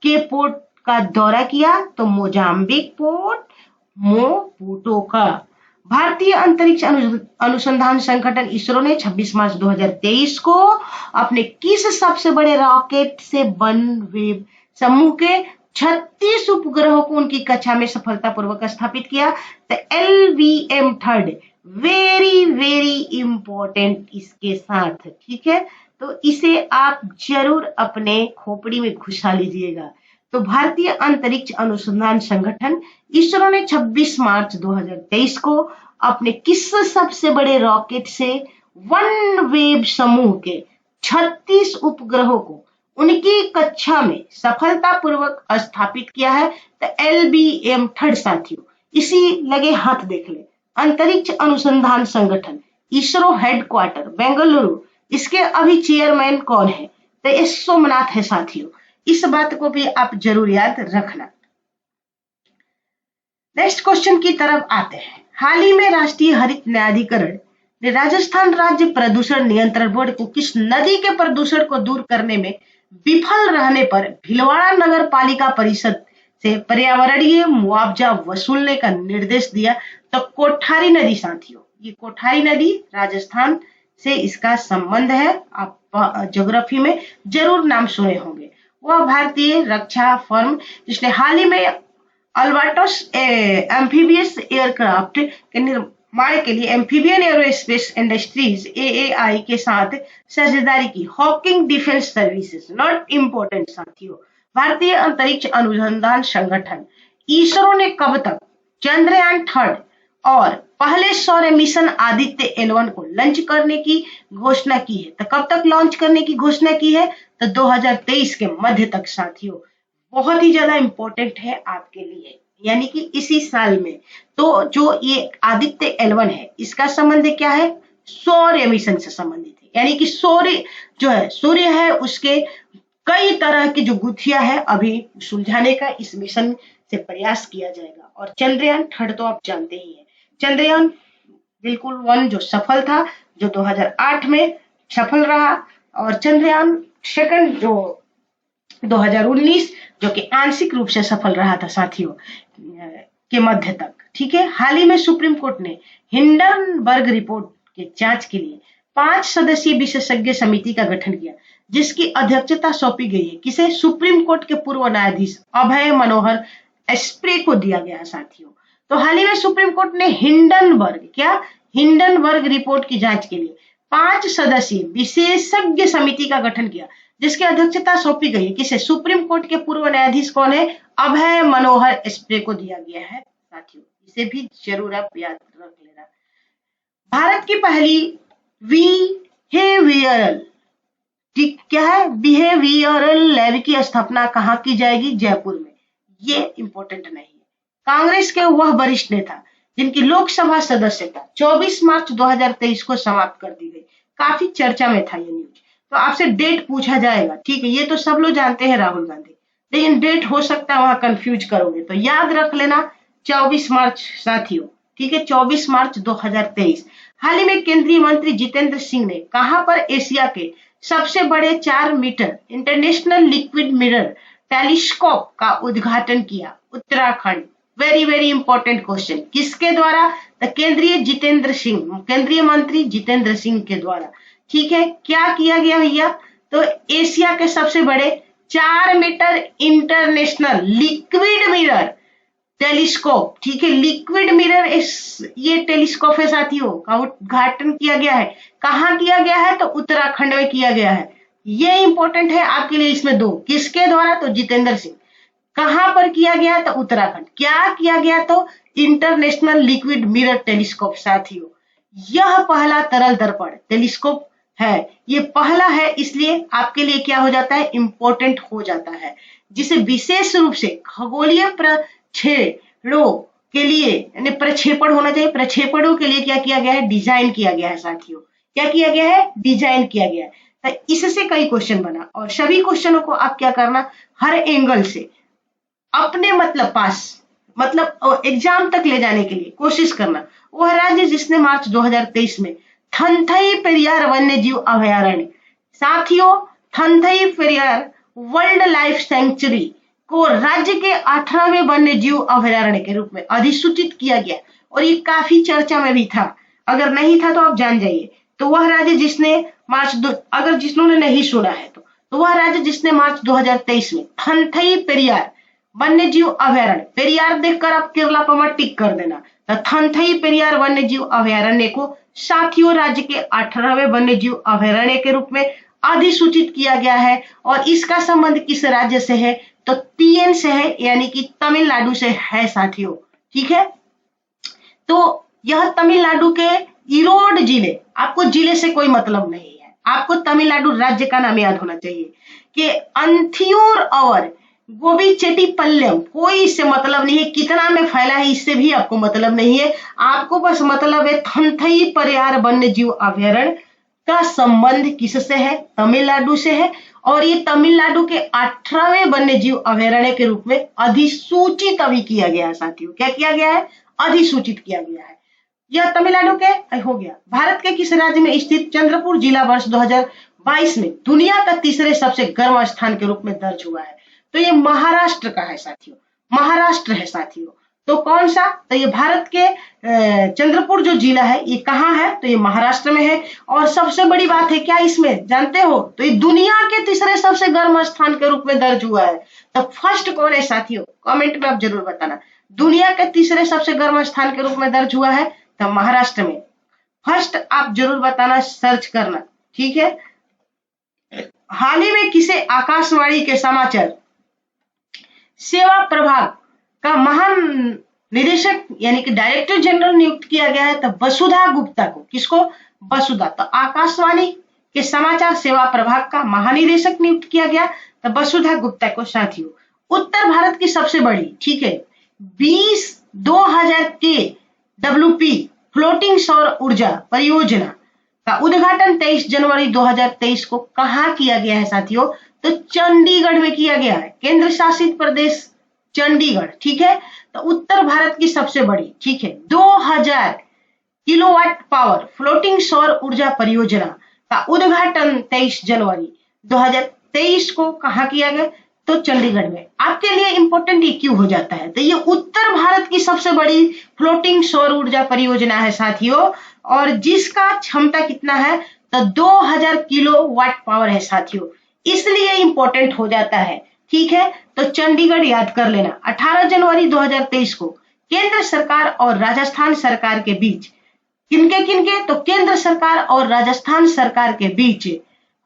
के पोर्ट का दौरा किया? तो मोजाम्बिक पोर्ट मापुतो का। भारतीय अंतरिक्ष अनुसंधान संगठन इसरो ने 26 मार्च 2023 को अपने किस सबसे बड़े रॉकेट से वनवेव समूह के 36 उपग्रहों को उनकी कक्षा में सफलतापूर्वक स्थापित किया? तो LVM-3। वेरी वेरी इंपॉर्टेंट इसके साथ। ठीक है, तो इसे आप जरूर अपने खोपड़ी में घुसा लीजिएगा। तो भारतीय अंतरिक्ष अनुसंधान संगठन इसरो ने 26 मार्च 2023 को अपने किस सबसे बड़े रॉकेट से वन वेब समूह के 36 उपग्रहों को उनकी कक्षा में सफलतापूर्वक स्थापित किया है। तो LBM थर्ड साथियों, इसी लगे हाथ देख ले, अंतरिक्ष अनुसंधान संगठन इसरो हेडक्वार्टर बेंगलुरु, इसके अभी चेयरमैन कौन है? तो ये सोमनाथ है साथियों। इस बात को भी आप जरूर याद रखना। नेक्स्ट क्वेश्चन की तरफ आते हैं। हाल ही में राष्ट्रीय हरित न्यायाधिकरण ने राजस्थान राज्य प्रदूषण नियंत्रण बोर्ड को किस नदी के प्रदूषण को दूर करने में विफल रहने पर भीलवाड़ा नगर पालिका परिषद से पर्यावरणीय मुआवजा वसूलने का निर्देश दिया? तो कोठारी नदी साथियों, ये कोठारी नदी राजस्थान से इसका संबंध है। आप ज्योग्राफी में जरूर नाम सुने होंगे। वह भारतीय रक्षा फर्म जिसने हाल ही में अल्बाट्रोस एम्फीबियस एयरक्राफ्ट के निर्माण के लिए एम्फीबियन एरोस्पेस इंडस्ट्रीज AAI के साथ साझेदारी की। Hawking defence services, not important साथियों। भारतीय अंतरिक्ष अनुसंधान संगठन इसरो ने कब तक चंद्रयान थर्ड और पहले सौर मिशन आदित्य L1 को लॉन्च करने की घोषणा की है? तो कब तक लॉन्च करने की घोषणा की है? तो 2023 के मध्य तक साथियों। बहुत ही ज्यादा इंपॉर्टेंट है आपके लिए, यानी कि इसी साल में। तो जो ये आदित्य L1 है, इसका संबंध क्या है? सौर मिशन से संबंधित है, यानी कि सूर्य जो है, सूर्य है, उसके कई तरह की जो गुत्थियां है अभी सुलझाने का इस मिशन से प्रयास किया जाएगा। और चंद्रयान थर्ड तो आप जानते ही हैं, चंद्रयान बिल्कुल 1 जो सफल था, जो 2008 में सफल रहा, और चंद्रयान सेकंड जो 2019 जो कि आंशिक रूप से सफल रहा था साथियों के मध्य तक। ठीक है। हाल ही में सुप्रीम कोर्ट ने हिंडनबर्ग रिपोर्ट के जांच के लिए 5 सदस्यीय विशेषज्ञ समिति का गठन किया, जिसकी अध्यक्षता सौंपी गई है किसे? सुप्रीम कोर्ट के पूर्व न्यायाधीश अभय मनोहर एस्प्रे को दिया गया साथियों। तो हाल ही में सुप्रीम कोर्ट ने हिंडनबर्ग रिपोर्ट की जांच के लिए 5 सदस्यीय विशेषज्ञ समिति का गठन किया, जिसकी अध्यक्षता सौंपी गई है किसे? सुप्रीम कोर्ट के पूर्व न्यायाधीश कौन है? अभय मनोहर एस्प्रे को दिया गया है साथियों। इसे भी जरूर आप याद रख लेना। भारत की पहली बिहेवियरल लैब की स्थापना कहाँ की जाएगी? जयपुर में। ये इंपॉर्टेंट नहीं है। कांग्रेस के वह वरिष्ठ नेता जिनकी लोकसभा सदस्यता 24 मार्च 2023 को समाप्त कर दी गई, काफी चर्चा में था ये न्यूज। तो आपसे डेट पूछा जाएगा, ठीक है, ये तो सब लोग जानते हैं राहुल गांधी, लेकिन डेट हो सकता है वहां कंफ्यूज करोगे, तो याद रख लेना 24 मार्च साथियों। ठीक है, 24 मार्च 2023। हाल ही में केंद्रीय मंत्री जितेंद्र सिंह ने कहां पर एशिया के सबसे बड़े 4 metre international liquid mirror telescope का उद्घाटन किया? Uttarakhand. Very very important question. किसके द्वारा? तो केंद्रीय मंत्री जितेंद्र सिंह के द्वारा। ठीक है, क्या किया गया भैया? तो एशिया के सबसे बड़े 4 metre international liquid mirror telescope, ठीक है, लिक्विड मिरर ये टेलीस्कोप है साथियों, का उद्घाटन किया गया है। कहाँ किया गया है? तो उत्तराखंड में किया गया है। ये इंपॉर्टेंट है आपके लिए। इसमें 2 किसके द्वारा? तो जितेंद्र सिंह। कहां पर किया गया? तो उत्तराखंड। क्या किया गया? तो इंटरनेशनल लिक्विड मिरर टेलीस्कोप साथियों। यह पहला तरल दर्पण टेलीस्कोप है। ये पहला है, इसलिए आपके लिए क्या हो जाता है? इंपॉर्टेंट हो जाता है, जिसे विशेष रूप से खगोलीय प्रक्षेपणों के लिए, यानी प्रक्षेपण होना चाहिए, प्रक्षेपणों के लिए क्या किया गया है? डिजाइन किया गया है साथियों। क्या किया गया है? डिजाइन किया गया है। तो इससे कई क्वेश्चन बना, और सभी क्वेश्चनों को आप क्या करना? हर एंगल से अपने मतलब एग्जाम तक ले जाने के लिए कोशिश करना। वह राज्य जिसने मार्च 2023 में थनथई पेरियार वन्य जीव अभयारण्य, साथियों, थनथई पेरियार वर्ल्ड लाइफ सेंचुरी को राज्य के 18वें वन्य जीव अभयारण्य के रूप में अधिसूचित किया गया, और ये काफी चर्चा में भी था। अगर नहीं था तो आप जान जाइए। तो वह राज्य जिसने अगर जिन्होंने नहीं सुना है तो वह राज्य जिसने मार्च 2023 में थनथई पेरियार वन्य जीव अभयारण्य, पेरियार देखकर आप केरला पर टिक कर देना, तो थनथई पेरियार वन्य जीव अभयारण्य को साथियों राज्य के 18वें वन्य जीव अभयारण्य के रूप में अधिसूचित किया गया है। और इसका संबंध किस राज्य से है? तो TN से है, यानी कि तमिलनाडु से है साथियों। ठीक है, तो यह तमिलनाडु के ईरोड जिले, आपको जिले से कोई मतलब नहीं है, आपको तमिलनाडु राज्य का नाम याद होना चाहिए कि अंथियूर और गोबीचेट्टीपल्लम, कोई इससे मतलब नहीं है, कितना में फैला है इससे भी आपको मतलब नहीं है, आपको बस मतलब है थंथई परियार वन्य जीव अभ्यारण्य का संबंध किससे है, तमिलनाडु से है। और ये तमिलनाडु के 18वें वन्य जीव अभ्यारण्य के रूप में अधिसूचित अभी किया गया है साथियों। क्या किया गया है, अधिसूचित किया गया है। यह तमिलनाडु के हो गया। भारत के किस राज्य में स्थित चंद्रपुर जिला वर्ष 2022 में दुनिया का तीसरे सबसे गर्म स्थान के रूप में दर्ज हुआ है? तो ये महाराष्ट्र का है साथियों, महाराष्ट्र है साथियों। तो कौन सा, तो ये भारत के चंद्रपुर जो जिला है ये कहाँ है, तो ये महाराष्ट्र में है। और सबसे बड़ी बात है क्या इसमें जानते हो, तो ये दुनिया के तीसरे सबसे गर्म स्थान के रूप में दर्ज हुआ है। तो फर्स्ट कौन है साथियों, कमेंट में आप जरूर बताना। दुनिया के तीसरे सबसे गर्म स्थान के रूप में दर्ज हुआ है तो महाराष्ट्र में। फर्स्ट आप जरूर बताना, सर्च करना। ठीक है, हाल ही में किसे आकाशवाणी के समाचार सेवा प्रभाग का महानिदेशक यानी कि डायरेक्टर जनरल नियुक्त किया गया है? तो वसुधा गुप्ता को। किसको, वसुधा। तो आकाशवाणी के समाचार सेवा प्रभाग का महानिदेशक नियुक्त किया गया तो वसुधा गुप्ता को साथियों। उत्तर भारत की सबसे बड़ी, ठीक है, 20,000 के WP फ्लोटिंग सौर ऊर्जा परियोजना का उद्घाटन 23 जनवरी 2023 को कहाँ किया गया है साथियों? तो चंडीगढ़ में किया गया है, केंद्र शासित प्रदेश चंडीगढ़। ठीक है, तो उत्तर भारत की सबसे बड़ी, ठीक है, 2000 किलोवाट पावर फ्लोटिंग सौर ऊर्जा परियोजना का उद्घाटन 23 जनवरी 2023 को कहाँ किया गया? तो चंडीगढ़ में। आपके लिए इंपॉर्टेंट ये क्यों हो जाता है, तो ये उत्तर भारत की सबसे बड़ी फ्लोटिंग सौर ऊर्जा परियोजना है साथियों, और जिसका क्षमता कितना है, तो 2000 किलोवाट पावर है साथियों, इसलिए इंपॉर्टेंट हो जाता है। ठीक है, तो चंडीगढ़ याद कर लेना। 18 जनवरी 2023 को केंद्र सरकार और राजस्थान सरकार के बीच, किनके, तो केंद्र सरकार और राजस्थान सरकार के बीच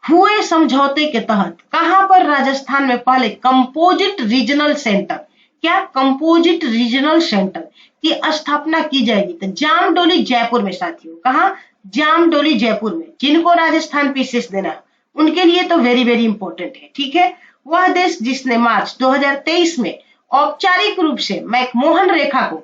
हुए समझौते के तहत कहां पर, राजस्थान में पहले कंपोजिट रीजनल सेंटर, क्या कंपोजिट रीजनल सेंटर की स्थापना की जाएगी? तो जामडोली जयपुर में साथियों। कहां, जामडोली जयपुर में। जिनको राजस्थान पीसीएस देना है उनके लिए तो वेरी वेरी इंपॉर्टेंट है। ठीक है, वह देश जिसने मार्च 2023 में औपचारिक रूप से मैकमोहन रेखा को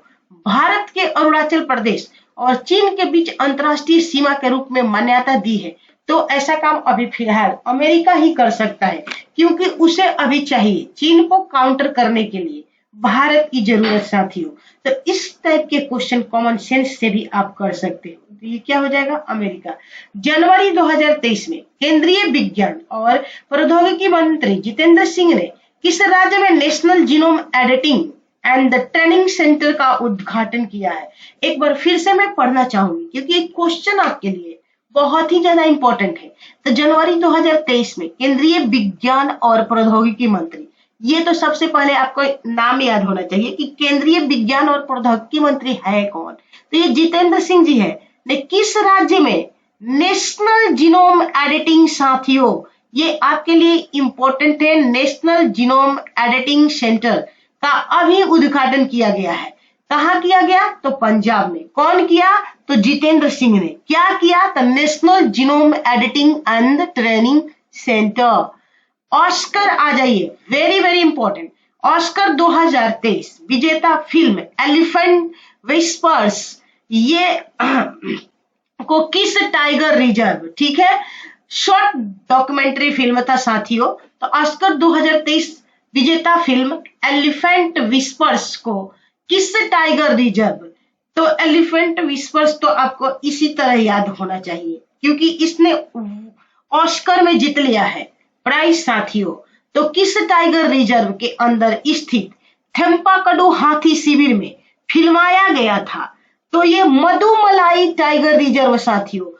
भारत के अरुणाचल प्रदेश और चीन के बीच अंतरराष्ट्रीय सीमा के रूप में मान्यता दी है, तो ऐसा काम अभी फिलहाल अमेरिका ही कर सकता है, क्योंकि उसे अभी चाहिए चीन को काउंटर करने के लिए भारत की जरूरत साथियों। तो इस टाइप के क्वेश्चन कॉमन सेंस से भी आप कर सकते हो। तो ये क्या हो जाएगा, अमेरिका। जनवरी 2023 में केंद्रीय विज्ञान और प्रौद्योगिकी मंत्री जितेंद्र सिंह ने किस राज्य में national genome editing and the training centre का उद्घाटन किया है? एक बार फिर से मैं पढ़ना चाहूंगी क्योंकि एक क्वेश्चन आपके लिए बहुत ही ज्यादा इंपॉर्टेंट है। तो जनवरी 2023 में केंद्रीय विज्ञान और प्रौद्योगिकी मंत्री, ये तो सबसे पहले आपको नाम याद होना चाहिए कि केंद्रीय विज्ञान और प्रौद्योगिकी मंत्री है कौन, तो ये जितेंद्र सिंह जी है। ने किस राज्य में नेशनल जीनोम एडिटिंग साथियों, ये आपके लिए इंपॉर्टेंट है, नेशनल जीनोम एडिटिंग सेंटर का अभी उद्घाटन किया गया है। कहाँ किया गया, तो पंजाब में। कौन किया, तो जितेंद्र सिंह ने। क्या किया, तो national genome editing and training centre. ऑस्कर आ जाइए, वेरी वेरी इंपॉर्टेंट। ऑस्कर 2023 विजेता फिल्म एलिफेंट विस्पर्स, ये को किस टाइगर रिजर्व, ठीक है, शॉर्ट डॉक्यूमेंट्री फिल्म था साथियों। तो ऑस्कर 2023 विजेता फिल्म एलिफेंट विस्पर्स को किस टाइगर रिजर्व, तो एलिफेंट विस्पर्स तो आपको इसी तरह याद होना चाहिए क्योंकि इसने ऑस्कर में जीत लिया है प्राइज साथियों। तो किस टाइगर रिजर्व के अंदर स्थित थेम्पाकडू हाथी शिविर में फिल्माया गया था, तो ये मधुमलाई टाइगर रिजर्व साथियों।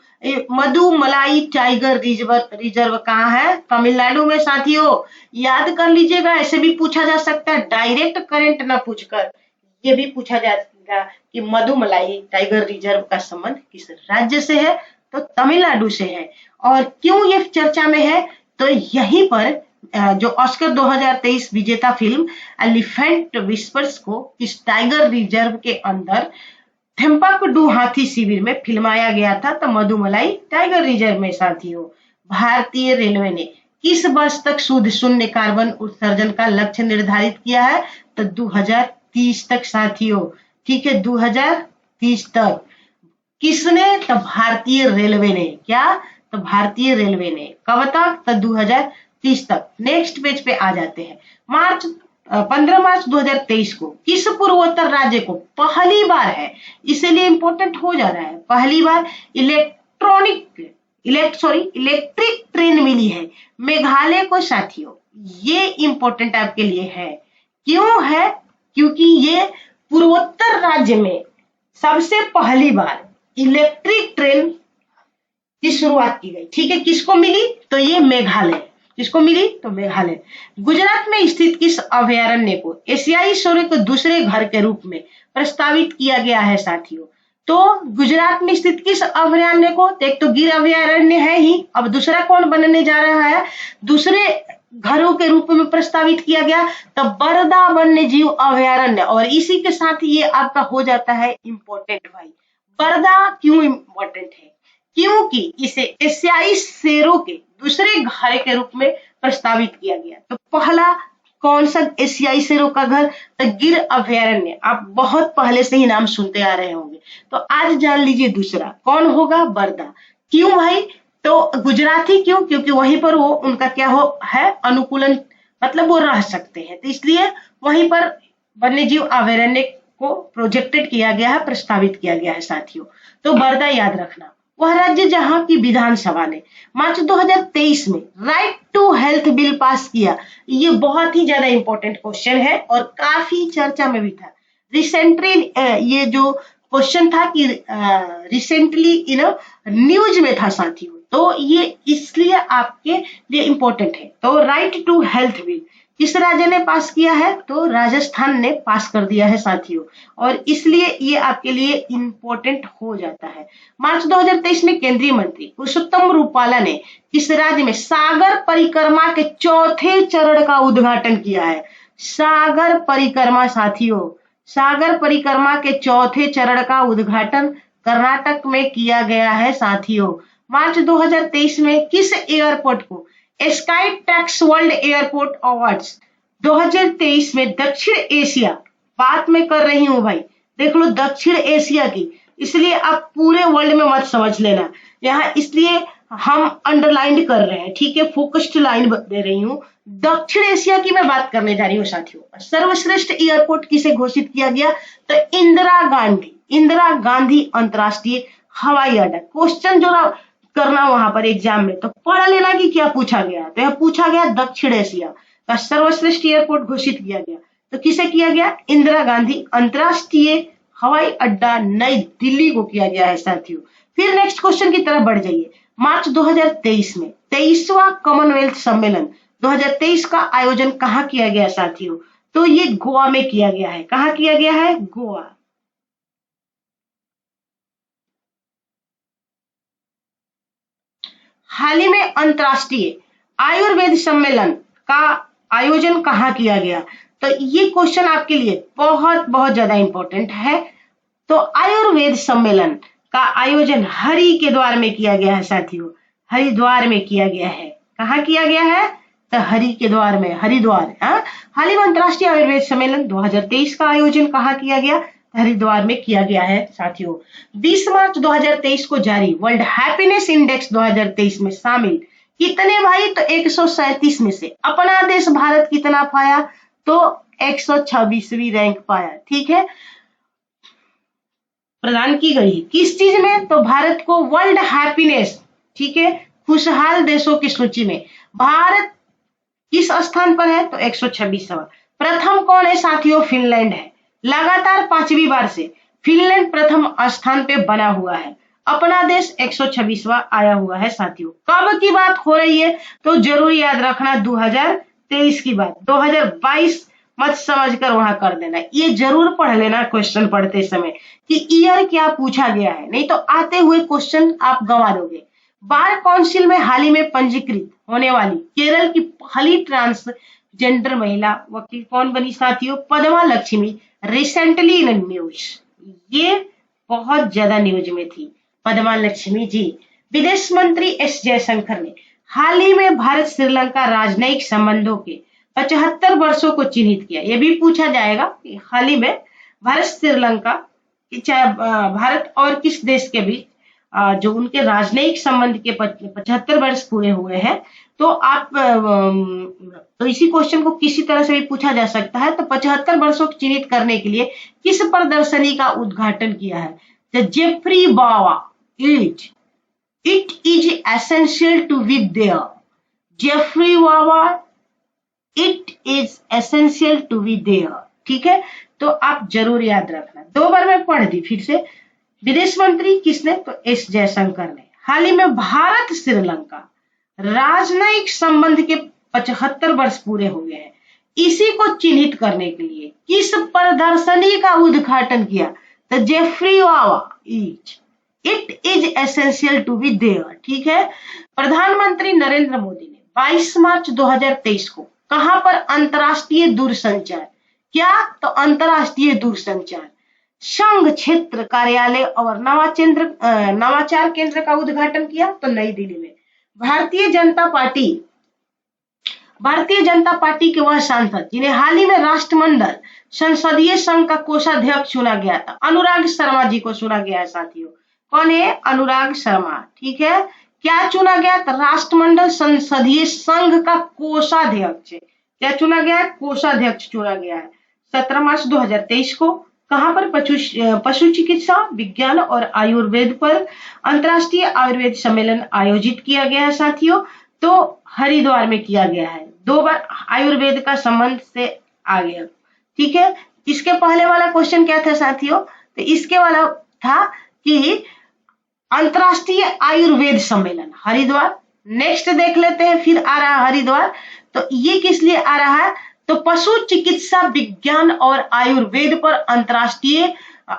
मधुमलाई टाइगर रिजर्व कहाँ है, तमिलनाडु में साथियों। याद कर लीजिएगा, ऐसे भी पूछा जा सकता है, डायरेक्ट करंट ना पूछकर ये भी पूछा जाएगा कि मधुमलाई टाइगर रिजर्व का संबंध किस राज्य से है, तो तमिलनाडु से है। और क्यों ये चर्चा में है, तो यहीं पर जो ऑस्कर 2023 विजेता फिल्म एलिफेंट विस्पर्स को किस टाइगर रिजर्व के अंदर थेम्पाकुडू हाथी शिविर में फिल्माया गया था? तो मधुमलाई टाइगर रिजर्व में साथियों। भारतीय रेलवे ने किस वर्ष तक शुद्ध शून्य कार्बन उत्सर्जन का लक्ष्य निर्धारित किया है? तो 2030 तक साथियों। ठीक है, 2030 तक। किसने? तो भारतीय रेलवे ने। क्या? तो भारतीय रेलवे ने। कब तक? तो 2030 तक। नेक्स्ट पेज पे आ जाते हैं। 15 मार्च 2023 को किस पूर्वोत्तर राज्य को पहली बार है, इसलिए इंपॉर्टेंट हो जा रहा है, पहली बार इलेक्ट्रिक ट्रेन मिली है? मेघालय को साथियों। ये इंपॉर्टेंट आपके लिए है। क्यों है? क्योंकि ये पूर्वोत्तर राज्य में सबसे पहली बार इलेक्ट्रिक ट्रेन की शुरुआत की गई। ठीक है, किसको मिली? तो ये मेघालय। किसको मिली? तो मेघालय। गुजरात में स्थित किस अभयारण्य को एशियाई सूर्य के दूसरे घर के रूप में प्रस्तावित किया गया है साथियों? तो गुजरात में स्थित किस अभयारण्य को? एक तो गिर अभयारण्य है ही, अब दूसरा कौन बनने जा रहा है? दूसरे घरों के रूप में प्रस्तावित किया गया तो बरदा वन्य जीव अभयारण्य। और इसी के साथ ये आपका हो जाता है इंपॉर्टेंट भाई। बरदा क्यों इंपॉर्टेंट है? क्योंकि इसे एशियाई शेरों के दूसरे घर के रूप में प्रस्तावित किया गया। तो पहला कौन सा एशियाई शेरों का घर? तो गिर अभयारण्य। आप बहुत पहले से ही नाम सुनते आ रहे होंगे, तो आज जान लीजिए दूसरा कौन होगा? बरदा। क्यों भाई? तो गुजराती क्यों? क्योंकि वहीं पर वो उनका क्या है अनुकूलन, मतलब वो रह सकते हैं, तो इसलिए वहीं पर वन्यजीव अभयारण्य को प्रोजेक्टेड किया गया है, प्रस्तावित किया गया है साथियों। तो बरदा याद रखना। वह राज्य जहां की विधानसभा ने मार्च 2023 में right to health bill pass किया। ये बहुत ही ज्यादा इंपॉर्टेंट क्वेश्चन है और काफी चर्चा में भी था। रिसेंटली ये जो क्वेश्चन था कि रिसेंटली इन न्यूज में था साथियों, तो ये इसलिए आपके लिए इंपॉर्टेंट है। तो राइट टू हेल्थ बिल किस राज्य ने पास किया है? तो राजस्थान ने पास कर दिया है साथियों, और इसलिए ये आपके लिए इंपॉर्टेंट हो जाता है। मार्च 2023 में केंद्रीय मंत्री पुरुषोत्तम रूपाला ने किस राज्य में सागर परिक्रमा के चौथे चरण का उद्घाटन किया है? सागर परिक्रमा साथियों, सागर परिक्रमा के चौथे चरण का उद्घाटन कर्नाटक में किया गया है साथियों। मार्च 2023 में किस एयरपोर्ट को sky tracks world airport awards 2023 में दक्षिण एशिया, बात मैं कर रही हूं भाई, देख लो दक्षिण एशिया की, इसलिए आप पूरे वर्ल्ड में मत समझ लेना यहाँ, इसलिए हम अंडरलाइन कर रहे हैं। ठीक है, फोकस्ड लाइन दे रही हूँ। दक्षिण एशिया की मैं बात करने जा रही हूँ साथियों। सर्वश्रेष्ठ एयरपोर्ट किसे घोषित किया गया? तो इंदिरा गांधी अंतरराष्ट्रीय हवाई अड्डा। क्वेश्चन जो करना वहां पर एग्जाम में, तो पढ़ लेना कि क्या पूछा गया। तो यह पूछा गया दक्षिण एशिया का सर्वश्रेष्ठ एयरपोर्ट घोषित किया गया, तो किसे किया गया? इंदिरा गांधी अंतरराष्ट्रीय हवाई अड्डा नई दिल्ली को किया गया है साथियों। फिर नेक्स्ट क्वेश्चन की तरफ बढ़ जाइए। मार्च 2023 में 23वां कॉमनवेल्थ सम्मेलन 2023 का आयोजन कहाँ किया गया साथियों? तो ये गोवा में किया गया है। कहाँ किया गया है? गोवा। हाल ही में अंतरराष्ट्रीय आयुर्वेद सम्मेलन का आयोजन कहाँ किया गया? तो ये क्वेश्चन आपके लिए बहुत बहुत ज्यादा इंपॉर्टेंट है। तो आयुर्वेद सम्मेलन का आयोजन हरि के द्वार में किया गया है साथियों, हरिद्वार में किया गया है। कहाँ किया गया है? तो हरि के द्वार में, हरिद्वार। हाल ही में अंतरराष्ट्रीय आयुर्वेद सम्मेलन 2023 का आयोजन कहाँ किया गया? हरिद्वार में किया गया है साथियों। 20 मार्च 2023 को जारी वर्ल्ड हैप्पीनेस इंडेक्स 2023 में शामिल कितने भाई? तो 137 में से अपना देश भारत कितना पाया? तो 126वीं रैंक पाया। ठीक है, प्रदान की गई किस चीज में? तो भारत को वर्ल्ड हैप्पीनेस, ठीक है, खुशहाल देशों की सूची में भारत किस स्थान पर है? तो 126वां। प्रथम कौन है साथियों? फिनलैंड है। लगातार 5वीं बार से फिनलैंड प्रथम स्थान पे बना हुआ है। अपना देश 126वां आया हुआ है साथियों। कब की बात हो रही है? तो जरूर याद रखना 2023 की बात, 2022 मत समझकर वहां कर देना। ये जरूर पढ़ लेना क्वेश्चन पढ़ते समय कि ईयर क्या पूछा गया है, नहीं तो आते हुए क्वेश्चन आप गंवा दोगे। बार काउंसिल में हाल ही में पंजीकृत होने वाली केरल की पहली ट्रांसजेंडर महिला वकील कौन बनी साथियों? Padma Lakshmi. Recently in news, ये बहुत ज्यादा न्यूज में थी पद्मा लक्ष्मी जी। विदेश मंत्री एस जयशंकर ने हाल ही में भारत श्रीलंका राजनयिक संबंधों के 75 वर्षों को चिन्हित किया। ये भी पूछा जाएगा कि हाल ही में भारत श्रीलंका, चाहे भारत और किस देश के बीच जो उनके राजनयिक संबंध के 75 वर्ष पूरे हुए हैं, तो आप तो इसी क्वेश्चन को किसी तरह से भी पूछा जा सकता है। तो 75 वर्षों को चिन्हित करने के लिए किस प्रदर्शनी का उद्घाटन किया है? द जेफरी वावा it is essential to be there. जेफरी वावा it is essential to be there. ठीक है, तो आप जरूर याद रखना। 2 बार मैं पढ़ दी फिर से। विदेश मंत्री किसने? तो एस जयशंकर ने। हाल ही में भारत श्रीलंका राजनयिक संबंध के 75 वर्ष पूरे हो गए हैं, इसी को चिन्हित करने के लिए किस प्रदर्शनी का उद्घाटन किया? तो जेफरी वावा it is essential to be there. ठीक है, प्रधानमंत्री नरेंद्र मोदी ने 22 मार्च 2023 को कहां पर अंतर्राष्ट्रीय दूरसंचार, क्या? तो अंतर्राष्ट्रीय दूरसंचार संघ क्षेत्र कार्यालय और नवाचार केंद्र का उद्घाटन किया? तो नई दिल्ली में। भारतीय जनता पार्टी के वह सांसद जिन्हें हाल ही में राष्ट्रमंडल संसदीय संघ का कोषाध्यक्ष चुना गया था, अनुराग शर्मा जी को चुना गया है साथियों। कौन है? अनुराग शर्मा। ठीक है, क्या चुना गया? तो राष्ट्रमंडल संसदीय संघ का कोषाध्यक्ष। क्या चुना गया है? कोषाध्यक्ष चुना गया है 17 मार्च 2023 को। कहां पर? पशु चिकित्सा विज्ञान और आयुर्वेद पर अंतर्राष्ट्रीय आयुर्वेद सम्मेलन आयोजित किया गया है साथियों। तो हरिद्वार में किया गया है। 2 बार आयुर्वेद का संबंध से आ गया। ठीक है, इसके पहले वाला क्वेश्चन क्या था साथियों? तो इसके वाला था कि अंतर्राष्ट्रीय आयुर्वेद सम्मेलन हरिद्वार। नेक्स्ट देख लेते हैं, फिर आ रहा है हरिद्वार। तो ये किस लिए आ रहा है? तो पशु चिकित्सा विज्ञान और आयुर्वेद पर अंतर्राष्ट्रीय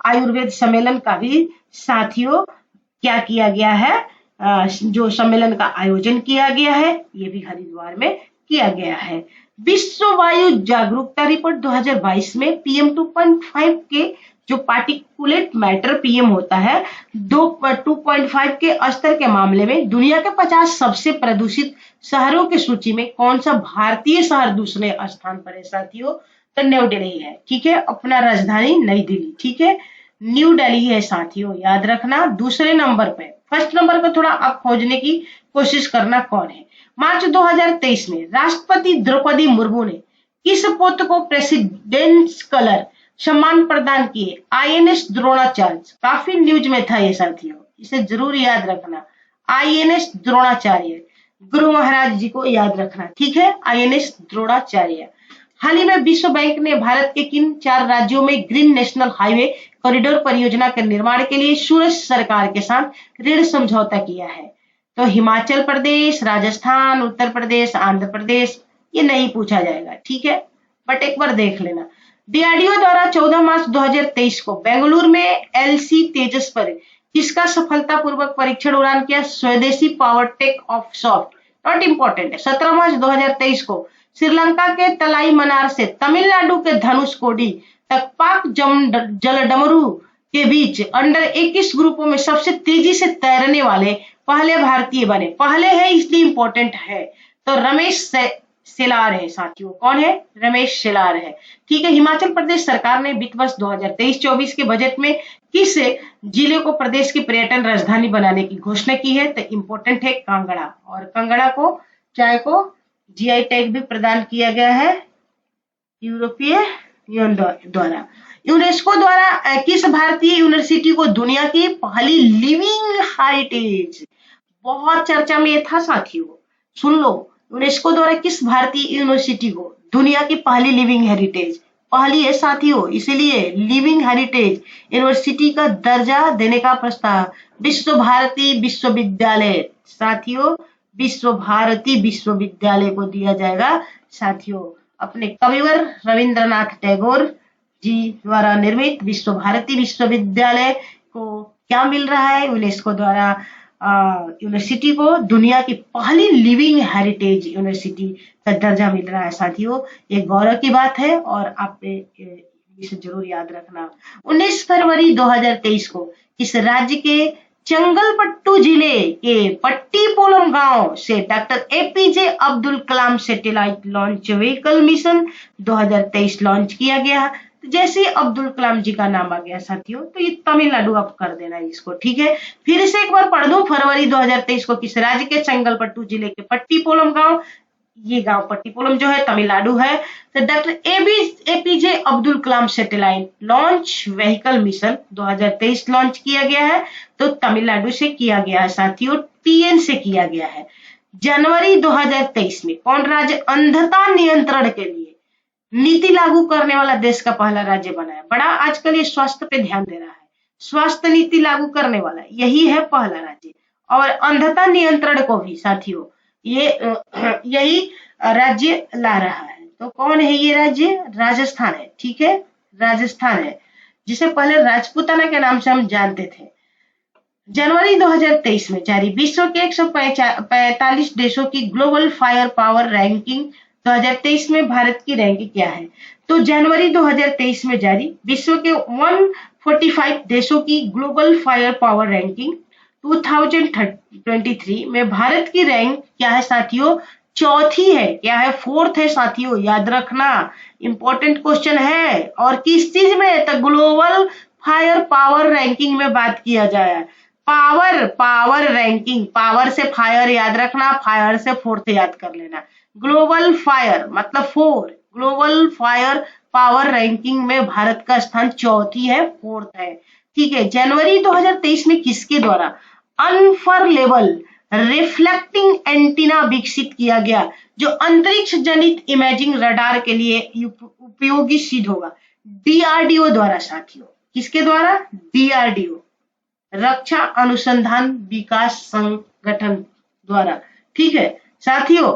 आयुर्वेद सम्मेलन का भी साथियों क्या किया गया है? जो सम्मेलन का आयोजन किया गया है, ये भी हरिद्वार में किया गया है। विश्व वायु जागरूकता रिपोर्ट 2022 में PM 2.5 के जो पार्टिकुलेट मैटर PM होता है 2.5 के स्तर के मामले में दुनिया के 50 सबसे प्रदूषित शहरों की सूची में कौन सा भारतीय शहर दूसरे स्थान पर है साथियों? तो न्यू दिल्ली है। ठीक है, अपना राजधानी नई दिल्ली। ठीक है, न्यू दिल्ली है साथियों, याद रखना। दूसरे नंबर पे, फर्स्ट नंबर पे थोड़ा आप खोजने की कोशिश करना कौन है। मार्च 2023 में राष्ट्रपति द्रौपदी मुर्मू ने किस पोत को प्रेसिडेंट्स कलर सम्मान प्रदान किए? INS द्रोणाचार्य। काफी न्यूज में था ये साथियों, इसे जरूर याद रखना। INS द्रोणाचार्य, गुरु महाराज जी को याद रखना। ठीक है, INS द्रोणाचार्य। हाल ही में विश्व बैंक ने भारत के किन 4 राज्यों में ग्रीन नेशनल हाईवे कॉरिडोर परियोजना के निर्माण के लिए सूरज सरकार के साथ ऋण समझौता किया है? तो हिमाचल प्रदेश, राजस्थान, उत्तर प्रदेश, आंध्र प्रदेश। ये नहीं पूछा जाएगा। ठीक है, बट एक बार देख लेना। DRDO द्वारा 14 मार्च 2023 को बेंगलुरु में LC तेजस पर किसका सफलतापूर्वक परीक्षण उड़ान किया? स्वदेशी power take off shaft. Not important है। 17 मार्च 2023 को श्रीलंका के तलाई मनार से तमिलनाडु के धनुषकोडी तक पाक जलडमरू के बीच अंडर 21 ग्रुपों में सबसे तेजी से तैरने वाले पहले भारतीय बने। पहले है इसलिए इंपॉर्टेंट है। तो रमेश सेलार है साथियों। कौन है? रमेश सेलार है। ठीक है, हिमाचल प्रदेश सरकार ने वित्त वर्ष 2023-24 के बजट में किस जिले को प्रदेश की पर्यटन राजधानी बनाने की घोषणा की है? तो इंपॉर्टेंट है कांगड़ा। और कांगड़ा को, चाय को GI टैग भी प्रदान किया गया है यूरोपीय यूनियन द्वारा। यूनेस्को द्वारा किस भारतीय यूनिवर्सिटी को दुनिया की पहली लिविंग हेरिटेज, बहुत चर्चा में ये था साथियों, सुन लो। यूनेस्को द्वारा किस भारतीय यूनिवर्सिटी को दुनिया की पहली लिविंग हेरिटेज, पहली है साथियों, इसलिए लिविंग हेरिटेज यूनिवर्सिटी का दर्जा देने का प्रस्ताव विश्व भारती विश्वविद्यालय साथियों, विश्व भारती विश्वविद्यालय को दिया जाएगा साथियों। अपने कविवर रविंद्रनाथ टैगोर जी द्वारा निर्मित विश्व भारती विश्वविद्यालय को क्या मिल रहा है? यूनेस्को द्वारा यूनिवर्सिटी को दुनिया की पहली लिविंग हेरिटेज यूनिवर्सिटी का दर्जा मिल रहा है साथियों। ये गौरव की बात है और आप इसे जरूर याद रखना। 19 फरवरी 2023 को इस राज्य के चंगलपट्टू जिले के पट्टीपोलम गांव से doctor APJ Abdul Kalam satellite launch vehicle mission 2023 launch किया गया। तो जैसे ही अब्दुल कलाम जी का नाम आ गया साथियों, तो ये तमिलनाडु आप कर देना इसको, ठीक है। फिर से एक बार पढ़ दो, फरवरी 2023 को किस राज्य के चंगलपट्टू जिले के पट्टीपोलम गांव, ये गांव पट्टीपोलम जो है तमिलनाडु है, तो doctor APJ Abdul Kalam satellite launch vehicle mission 2023 launch किया गया है। तो तमिलनाडु से किया गया है साथियों, टीएन से किया गया है। जनवरी 2023 में कौन राज्य अंधता नियंत्रण के लिए नीति लागू करने वाला देश का पहला राज्य बना है? बड़ा आजकल ये स्वास्थ्य पे ध्यान दे रहा है, स्वास्थ्य नीति लागू करने वाला यही है पहला राज्य। और अंधता नियंत्रण को भी साथियों ये यही राज्य ला रहा है। तो कौन है ये राज्य? राजस्थान है, ठीक है, राजस्थान है, जिसे पहले राजपूताना के नाम से हम जानते थे। जनवरी 2023 में जारी विश्व के 145 देशों की ग्लोबल फायर पावर रैंकिंग 2023 में भारत की रैंकिंग क्या है? तो जनवरी 2023 में जारी विश्व के 145 देशों की ग्लोबल फायर पावर रैंकिंग 2023 में भारत की रैंक क्या है साथियों? चौथी है। क्या है? फोर्थ है साथियों, याद रखना, इंपॉर्टेंट क्वेश्चन है। और किस चीज में? तो ग्लोबल फायर पावर रैंकिंग में बात किया जाए। पावर रैंकिंग, पावर से फायर याद रखना, फायर से फोर्थ याद कर लेना। ग्लोबल फायर मतलब four, global fire power ranking में भारत का स्थान चौथी है, फोर्थ है, ठीक है। जनवरी 2023 में किसके द्वारा अनफरलेबल रिफ्लेक्टिंग एंटीना विकसित किया गया, जो अंतरिक्ष जनित इमेजिंग रडार के लिए उपयोगी सिद्ध होगा? डीआरडीओ द्वारा साथियों। किसके द्वारा? डीआरडीओ, रक्षा अनुसंधान विकास संगठन द्वारा, ठीक है साथियों।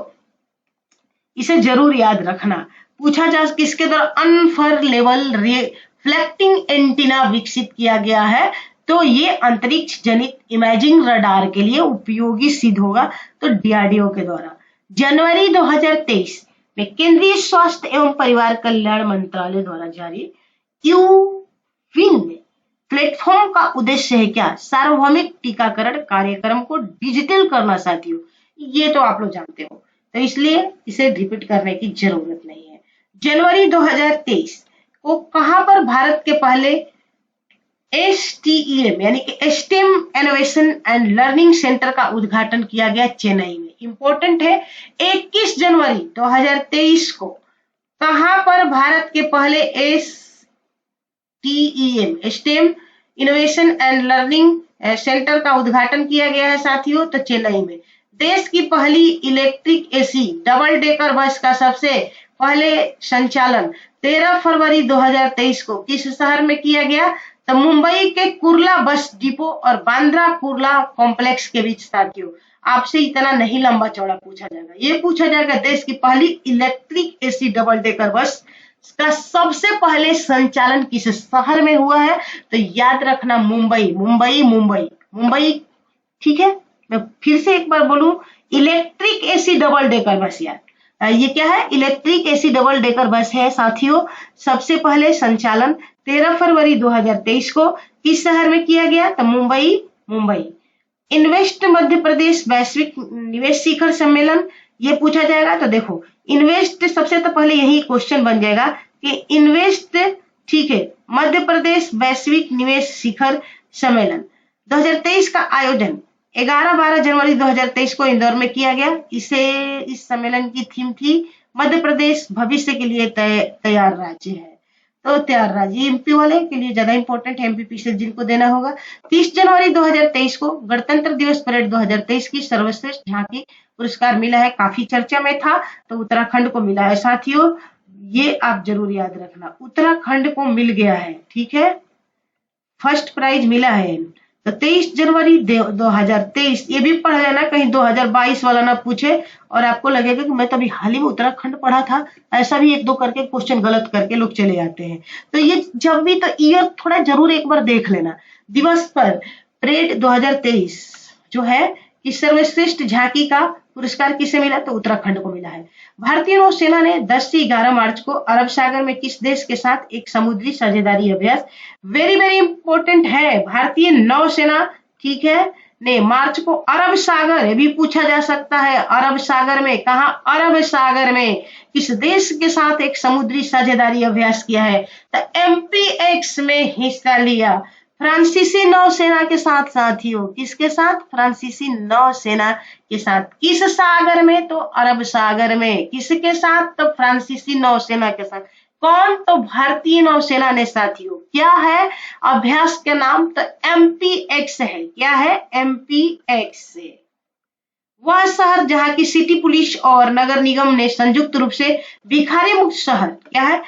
इसे जरूर याद रखना, पूछा जा किसके द्वारा अनफरलेबल रिफ्लेक्टिंग एंटीना विकसित किया गया है, तो ये अंतरिक्ष जनित इमेजिंग रडार के लिए उपयोगी सिद्ध होगा, तो डीआरडीओ के द्वारा। जनवरी 2023 में केंद्रीय स्वास्थ्य एवं परिवार कल्याण मंत्रालय द्वारा जारी क्यूविन में प्लेटफॉर्म का उद्देश्य है क्या? सार्वभौमिक टीकाकरण कार्यक्रम को डिजिटल करना साथियों, ये तो आप लोग जानते हो, तो इसलिए इसे रिपीट करने की जरूरत नहीं है। जनवरी 2023 को कहां पर भारत के पहले STEM यानी कि STEM innovation and learning centre का उद्घाटन किया गया? चेन्नई में। इंपॉर्टेंट है, 21 जनवरी 2023 को कहां पर भारत के पहले STEM innovation and learning centre का उद्घाटन किया गया है साथियों? तो चेन्नई में। देश की पहली electric AC double decker bus का सबसे पहले संचालन 13 फरवरी 2023 को किस शहर में किया गया? तो मुंबई के कुर्ला बस डिपो और बांद्रा कुर्ला कॉम्प्लेक्स के बीच साथियों। आपसे इतना नहीं लंबा चौड़ा पूछा जाएगा, ये पूछा जाएगा देश की पहली electric AC double decker bus का सबसे पहले संचालन किस शहर में हुआ है? तो याद रखना मुंबई, मुंबई, मुंबई, मुंबई, ठीक है। मैं फिर से एक बार बोलूं, electric AC double decker bus, यार ये क्या है? Electric AC double decker bus है साथियों। सबसे पहले संचालन 13 फरवरी 2023 को किस शहर में किया गया? तो मुंबई, मुंबई। इन्वेस्ट मध्य प्रदेश वैश्विक निवेश शिखर सम्मेलन, ये पूछा जाएगा। तो देखो इन्वेस्ट, सबसे तो पहले यही क्वेश्चन बन जाएगा कि इन्वेस्ट, ठीक है, मध्य प्रदेश वैश्विक निवेश शिखर सम्मेलन 2023 का आयोजन 11-12 जनवरी 2023 को इंदौर में किया गया। इस सम्मेलन की थीम थी मध्य प्रदेश भविष्य के लिए तैयार राज्य है। तो तैयार राज्य एमपी वाले के लिए ज्यादा इंपॉर्टेंट है, एमपी से जिनको देना होगा। 30 जनवरी 2023 को गणतंत्र दिवस परेड 2023 की सर्वश्रेष्ठ झांकी पुरस्कार मिला है, काफी चर्चा में था, तो उत्तराखंड को मिला है साथियों। ये आप जरूर याद रखना, उत्तराखंड को मिल गया है, ठीक है, फर्स्ट प्राइज मिला है। तो 23 जनवरी 2023, ये भी पढ़ लेना, कहीं 2022 वाला ना पूछे और आपको लगेगा कि मैं तो अभी हाल ही में उत्तराखंड पढ़ा था। ऐसा भी एक दो करके क्वेश्चन गलत करके लोग चले जाते हैं। तो ये जब भी, तो ईयर थोड़ा जरूर एक बार देख लेना। दिवस पर परेड 2023, जो है कि सर्वश्रेष्ठ झांकी का पुरस्कार किसे मिला, तो उत्तराखंड को मिला है। भारतीय नौसेना ने 10 से 11 मार्च को अरब सागर में किस देश के साथ एक समुद्री साझेदारी अभ्यास, वेरी वेरी इंपॉर्टेंट है, भारतीय नौसेना, ठीक है, ने मार्च को अरब सागर, ये भी पूछा जा सकता है, अरब सागर में, कहा, अरब सागर में किस देश के साथ एक समुद्री साझेदारी अभ्यास किया है, तो MPX में हिस्सा लिया, फ्रांसीसी नौसेना के साथ साथियों, किसके साथ, फ्रांसीसी नौसेना के साथ, किस सागर में, तो अरब सागर में, किसके साथ, तो फ्रांसीसी नौसेना के साथ, कौन, तो भारतीय नौसेना ने साथियों, क्या है अभ्यास के नाम, तो MPX है, क्या है, MPX से। वह शहर जहां की सिटी पुलिस और नगर निगम ने संयुक्त रूप से भिखारी मुक्त शहर, क्या है,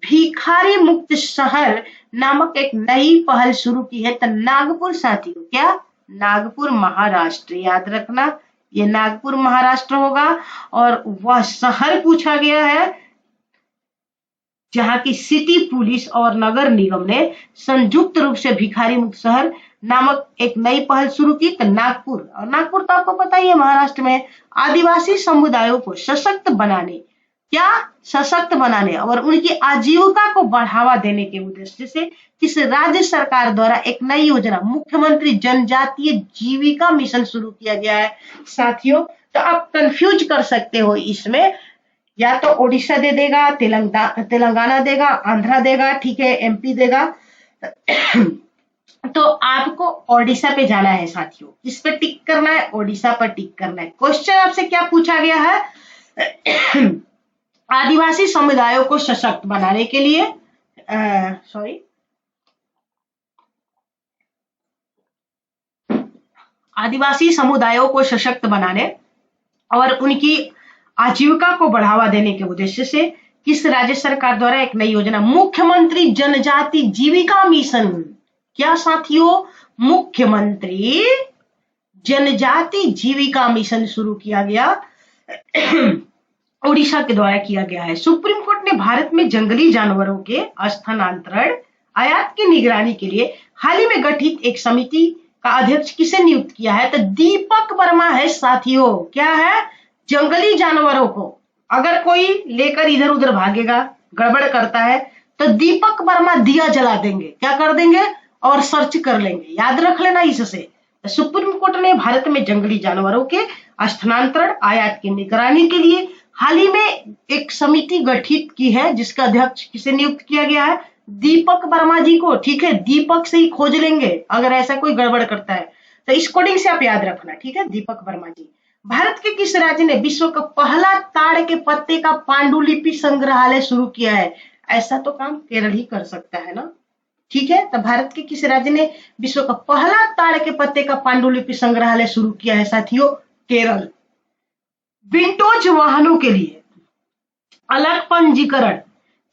भिखारी मुक्त शहर नामक एक नई पहल शुरू की है, तो नागपुर साथियों, क्या, नागपुर महाराष्ट्र, याद रखना ये नागपुर महाराष्ट्र होगा। और वह शहर पूछा गया है जहां की सिटी पुलिस और नगर निगम ने संयुक्त रूप से भिखारी मुक्त शहर नामक एक नई पहल शुरू की, तो नागपुर। और नागपुर तो आपको पता ही है महाराष्ट्र में। आदिवासी समुदायों को सशक्त बनाने, क्या, सशक्त बनाने और उनकी आजीविका को बढ़ावा देने के उद्देश्य से किस राज्य सरकार द्वारा एक नई योजना मुख्यमंत्री जनजातीय जीविका मिशन शुरू किया गया है साथियों। तो आप कंफ्यूज कर सकते हो इसमें, या तो ओडिशा दे देगा, तेलंगाना देगा, आंध्रा देगा, ठीक है, MP देगा। तो आपको ओडिशा पे जाना है साथियों, किस पे टिक करना है, ओडिशा पर टिक करना है। क्वेश्चन आपसे क्या पूछा गया है, आदिवासी समुदायों को सशक्त बनाने के लिए, आदिवासी समुदायों को सशक्त बनाने और उनकी आजीविका को बढ़ावा देने के उद्देश्य से किस राज्य सरकार द्वारा एक नई योजना मुख्यमंत्री जनजाति जीविका मिशन, क्या साथियों, मुख्यमंत्री जनजाति जीविका मिशन शुरू किया गया, ओडिशा के द्वारा किया गया है। सुप्रीम कोर्ट ने भारत में जंगली जानवरों के स्थानांतरण आयात की निगरानी के लिए हाल ही में गठित एक समिति का अध्यक्ष किसे नियुक्त किया है, तो दीपक वर्मा है साथियों। क्या है, जंगली जानवरों को अगर कोई लेकर इधर उधर भागेगा, गड़बड़ करता है, तो दीपक वर्मा दिया जला देंगे, क्या कर देंगे, और सर्च कर लेंगे, याद रख लेना इससे। सुप्रीम कोर्ट ने भारत में जंगली जानवरों के स्थानांतरण आयात की निगरानी के लिए हाल ही में एक समिति गठित की है, जिसका अध्यक्ष किसे नियुक्त किया गया है, दीपक वर्मा जी को, ठीक है, दीपक से ही खोज लेंगे अगर ऐसा कोई गड़बड़ करता है, तो इस कोडिंग से आप याद रखना, ठीक है, दीपक वर्मा जी। भारत के किस राज्य ने विश्व का पहला ताड़ के पत्ते का पांडुलिपि संग्रहालय शुरू किया है, ऐसा तो काम केरल ही कर सकता है ना, ठीक है। तो भारत के किस राज्य ने विश्व का पहला ताड़ के पत्ते का पांडुलिपि संग्रहालय शुरू किया है साथियों, केरल। विंटेज वाहनों के लिए अलग पंजीकरण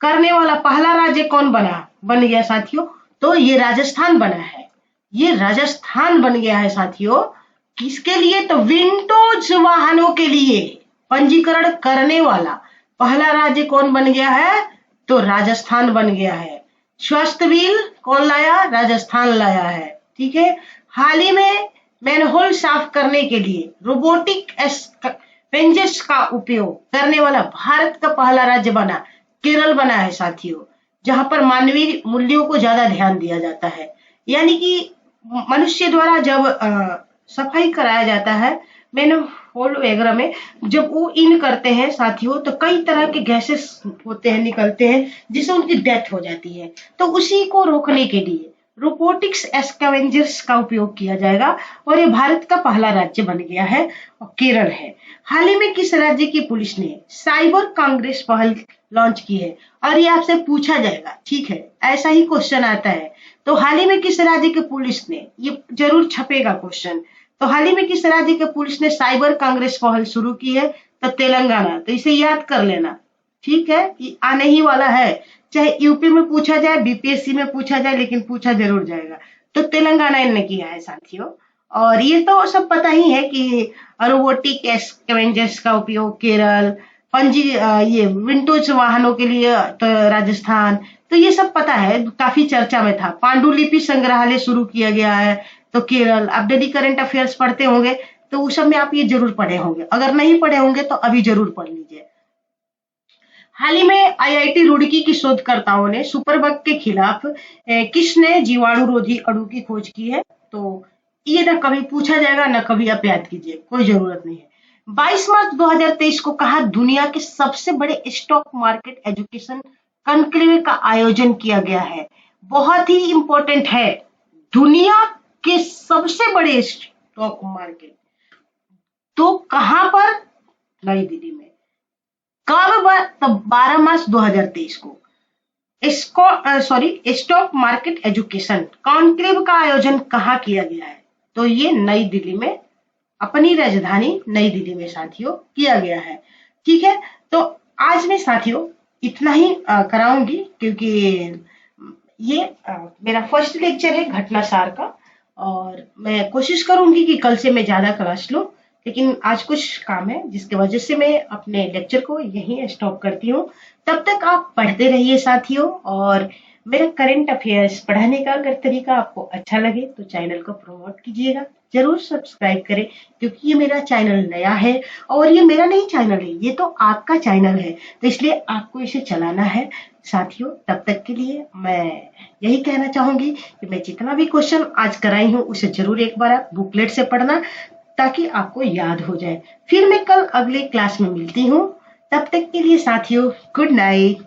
करने वाला पहला राज्य कौन बन गया साथियों, तो ये राजस्थान बना है, ये राजस्थान बन गया है साथियों। किसके लिए, तो विंटेज वाहनों के लिए पंजीकरण करने वाला पहला राज्य कौन बन गया है, तो राजस्थान बन गया है। स्वास्थ्य बिल कौन लाया, राजस्थान लाया है, ठीक है। हाल ही में मैनहोल साफ करने के लिए रोबोटिक स्पंजेस का उपयोग करने वाला भारत का पहला राज्य बना, केरल बना है साथियों, जहां पर मानवीय मूल्यों को ज्यादा ध्यान दिया जाता है। यानी कि मनुष्य द्वारा जब सफाई कराया जाता है मैनहोल वगैरह में, जब वो इन करते हैं साथियों, तो कई तरह के गैसेस होते हैं, निकलते हैं, जिससे उनकी डेथ हो जाती है। तो उसी को रोकने के लिए रोबोटिक्स स्कैवेंजर्स का उपयोग किया जाएगा, और ये भारत का पहला राज्य बन गया है और केरल है। हाल ही में किस राज्य की पुलिस ने साइबर कांग्रेस पहल लॉन्च की है, और ये आपसे पूछा जाएगा, ठीक है, ऐसा ही क्वेश्चन आता है। तो हाल ही में किस राज्य की पुलिस ने, ये जरूर छपेगा क्वेश्चन, तो हाल ही में किस राज्य के पुलिस ने साइबर कांग्रेस पहल शुरू की है, तो तेलंगाना। तो इसे याद कर लेना, ठीक है, ये आने ही वाला है, चाहे यूपी में पूछा जाए, BPSC में पूछा जाए, लेकिन पूछा जरूर जाएगा। तो तेलंगाना ने किया है साथियों। और ये तो सब पता ही है कि रोबोटिक स्कैवेंजर्स का उपयोग केरल, ये विंटेज वाहनों के लिए तो राजस्थान, तो ये सब पता है, काफी चर्चा में था। पांडुलिपि संग्रहालय शुरू किया गया है तो केरल, आप डेली करंट अफेयर्स पढ़ते होंगे तो उस सब में आप ये जरूर पढ़े होंगे, अगर नहीं पढ़े होंगे तो अभी जरूर पढ़ लीजिए। हाल ही में आईआईटी रुड़की की शोधकर्ताओं ने सुपरबग के खिलाफ किस नए जीवाणु रोधी अणु की खोज की है? तो ये ना कभी पूछा जाएगा ना कभी आप याद कीजिए, कोई जरूरत नहीं है। 22 मार्च 2023 को कहा दुनिया के सबसे बड़े स्टॉक मार्केट एजुकेशन कॉन्क्लेव का आयोजन किया गया है। बहुत ही इंपॉर्टेंट है, दुनिया के सबसे बड़े स्टॉक मार्केट, तो कहां पर? नई दिल्ली में। कब? तो 12 मार्च 2023 को स्टॉक मार्केट एजुकेशन कॉन्क्लेव का आयोजन कहाँ किया गया है? तो ये नई दिल्ली में, अपनी राजधानी नई दिल्ली में साथियों किया गया है। ठीक है, तो आज मैं साथियों इतना ही कराऊंगी, क्योंकि ये मेरा फर्स्ट लेक्चर है घटनासार का, और मैं कोशिश करूंगी कि कल से मैं ज्यादा क्लास लूं, लेकिन आज कुछ काम है जिसकी वजह से मैं अपने लेक्चर को यहीं स्टॉप करती हूँ। तब तक आप पढ़ते रहिए साथियों, और मेरा करंट अफेयर्स पढ़ाने का अगर तरीका आपको अच्छा लगे तो चैनल को प्रमोट कीजिएगा, जरूर सब्सक्राइब करें, क्योंकि ये मेरा चैनल नया है और ये मेरा नहीं चैनल है, ये तो आपका चैनल है, तो इसलिए आपको इसे चलाना है साथियों। तब तक के लिए मैं यही कहना चाहूंगी कि मैं जितना भी क्वेश्चन आज कराई हूँ उसे जरूर एक बार आप बुकलेट से पढ़ना, ताकि आपको याद हो जाए। फिर मैं कल अगले क्लास में मिलती हूँ, तब तक के लिए साथियों गुड नाइट।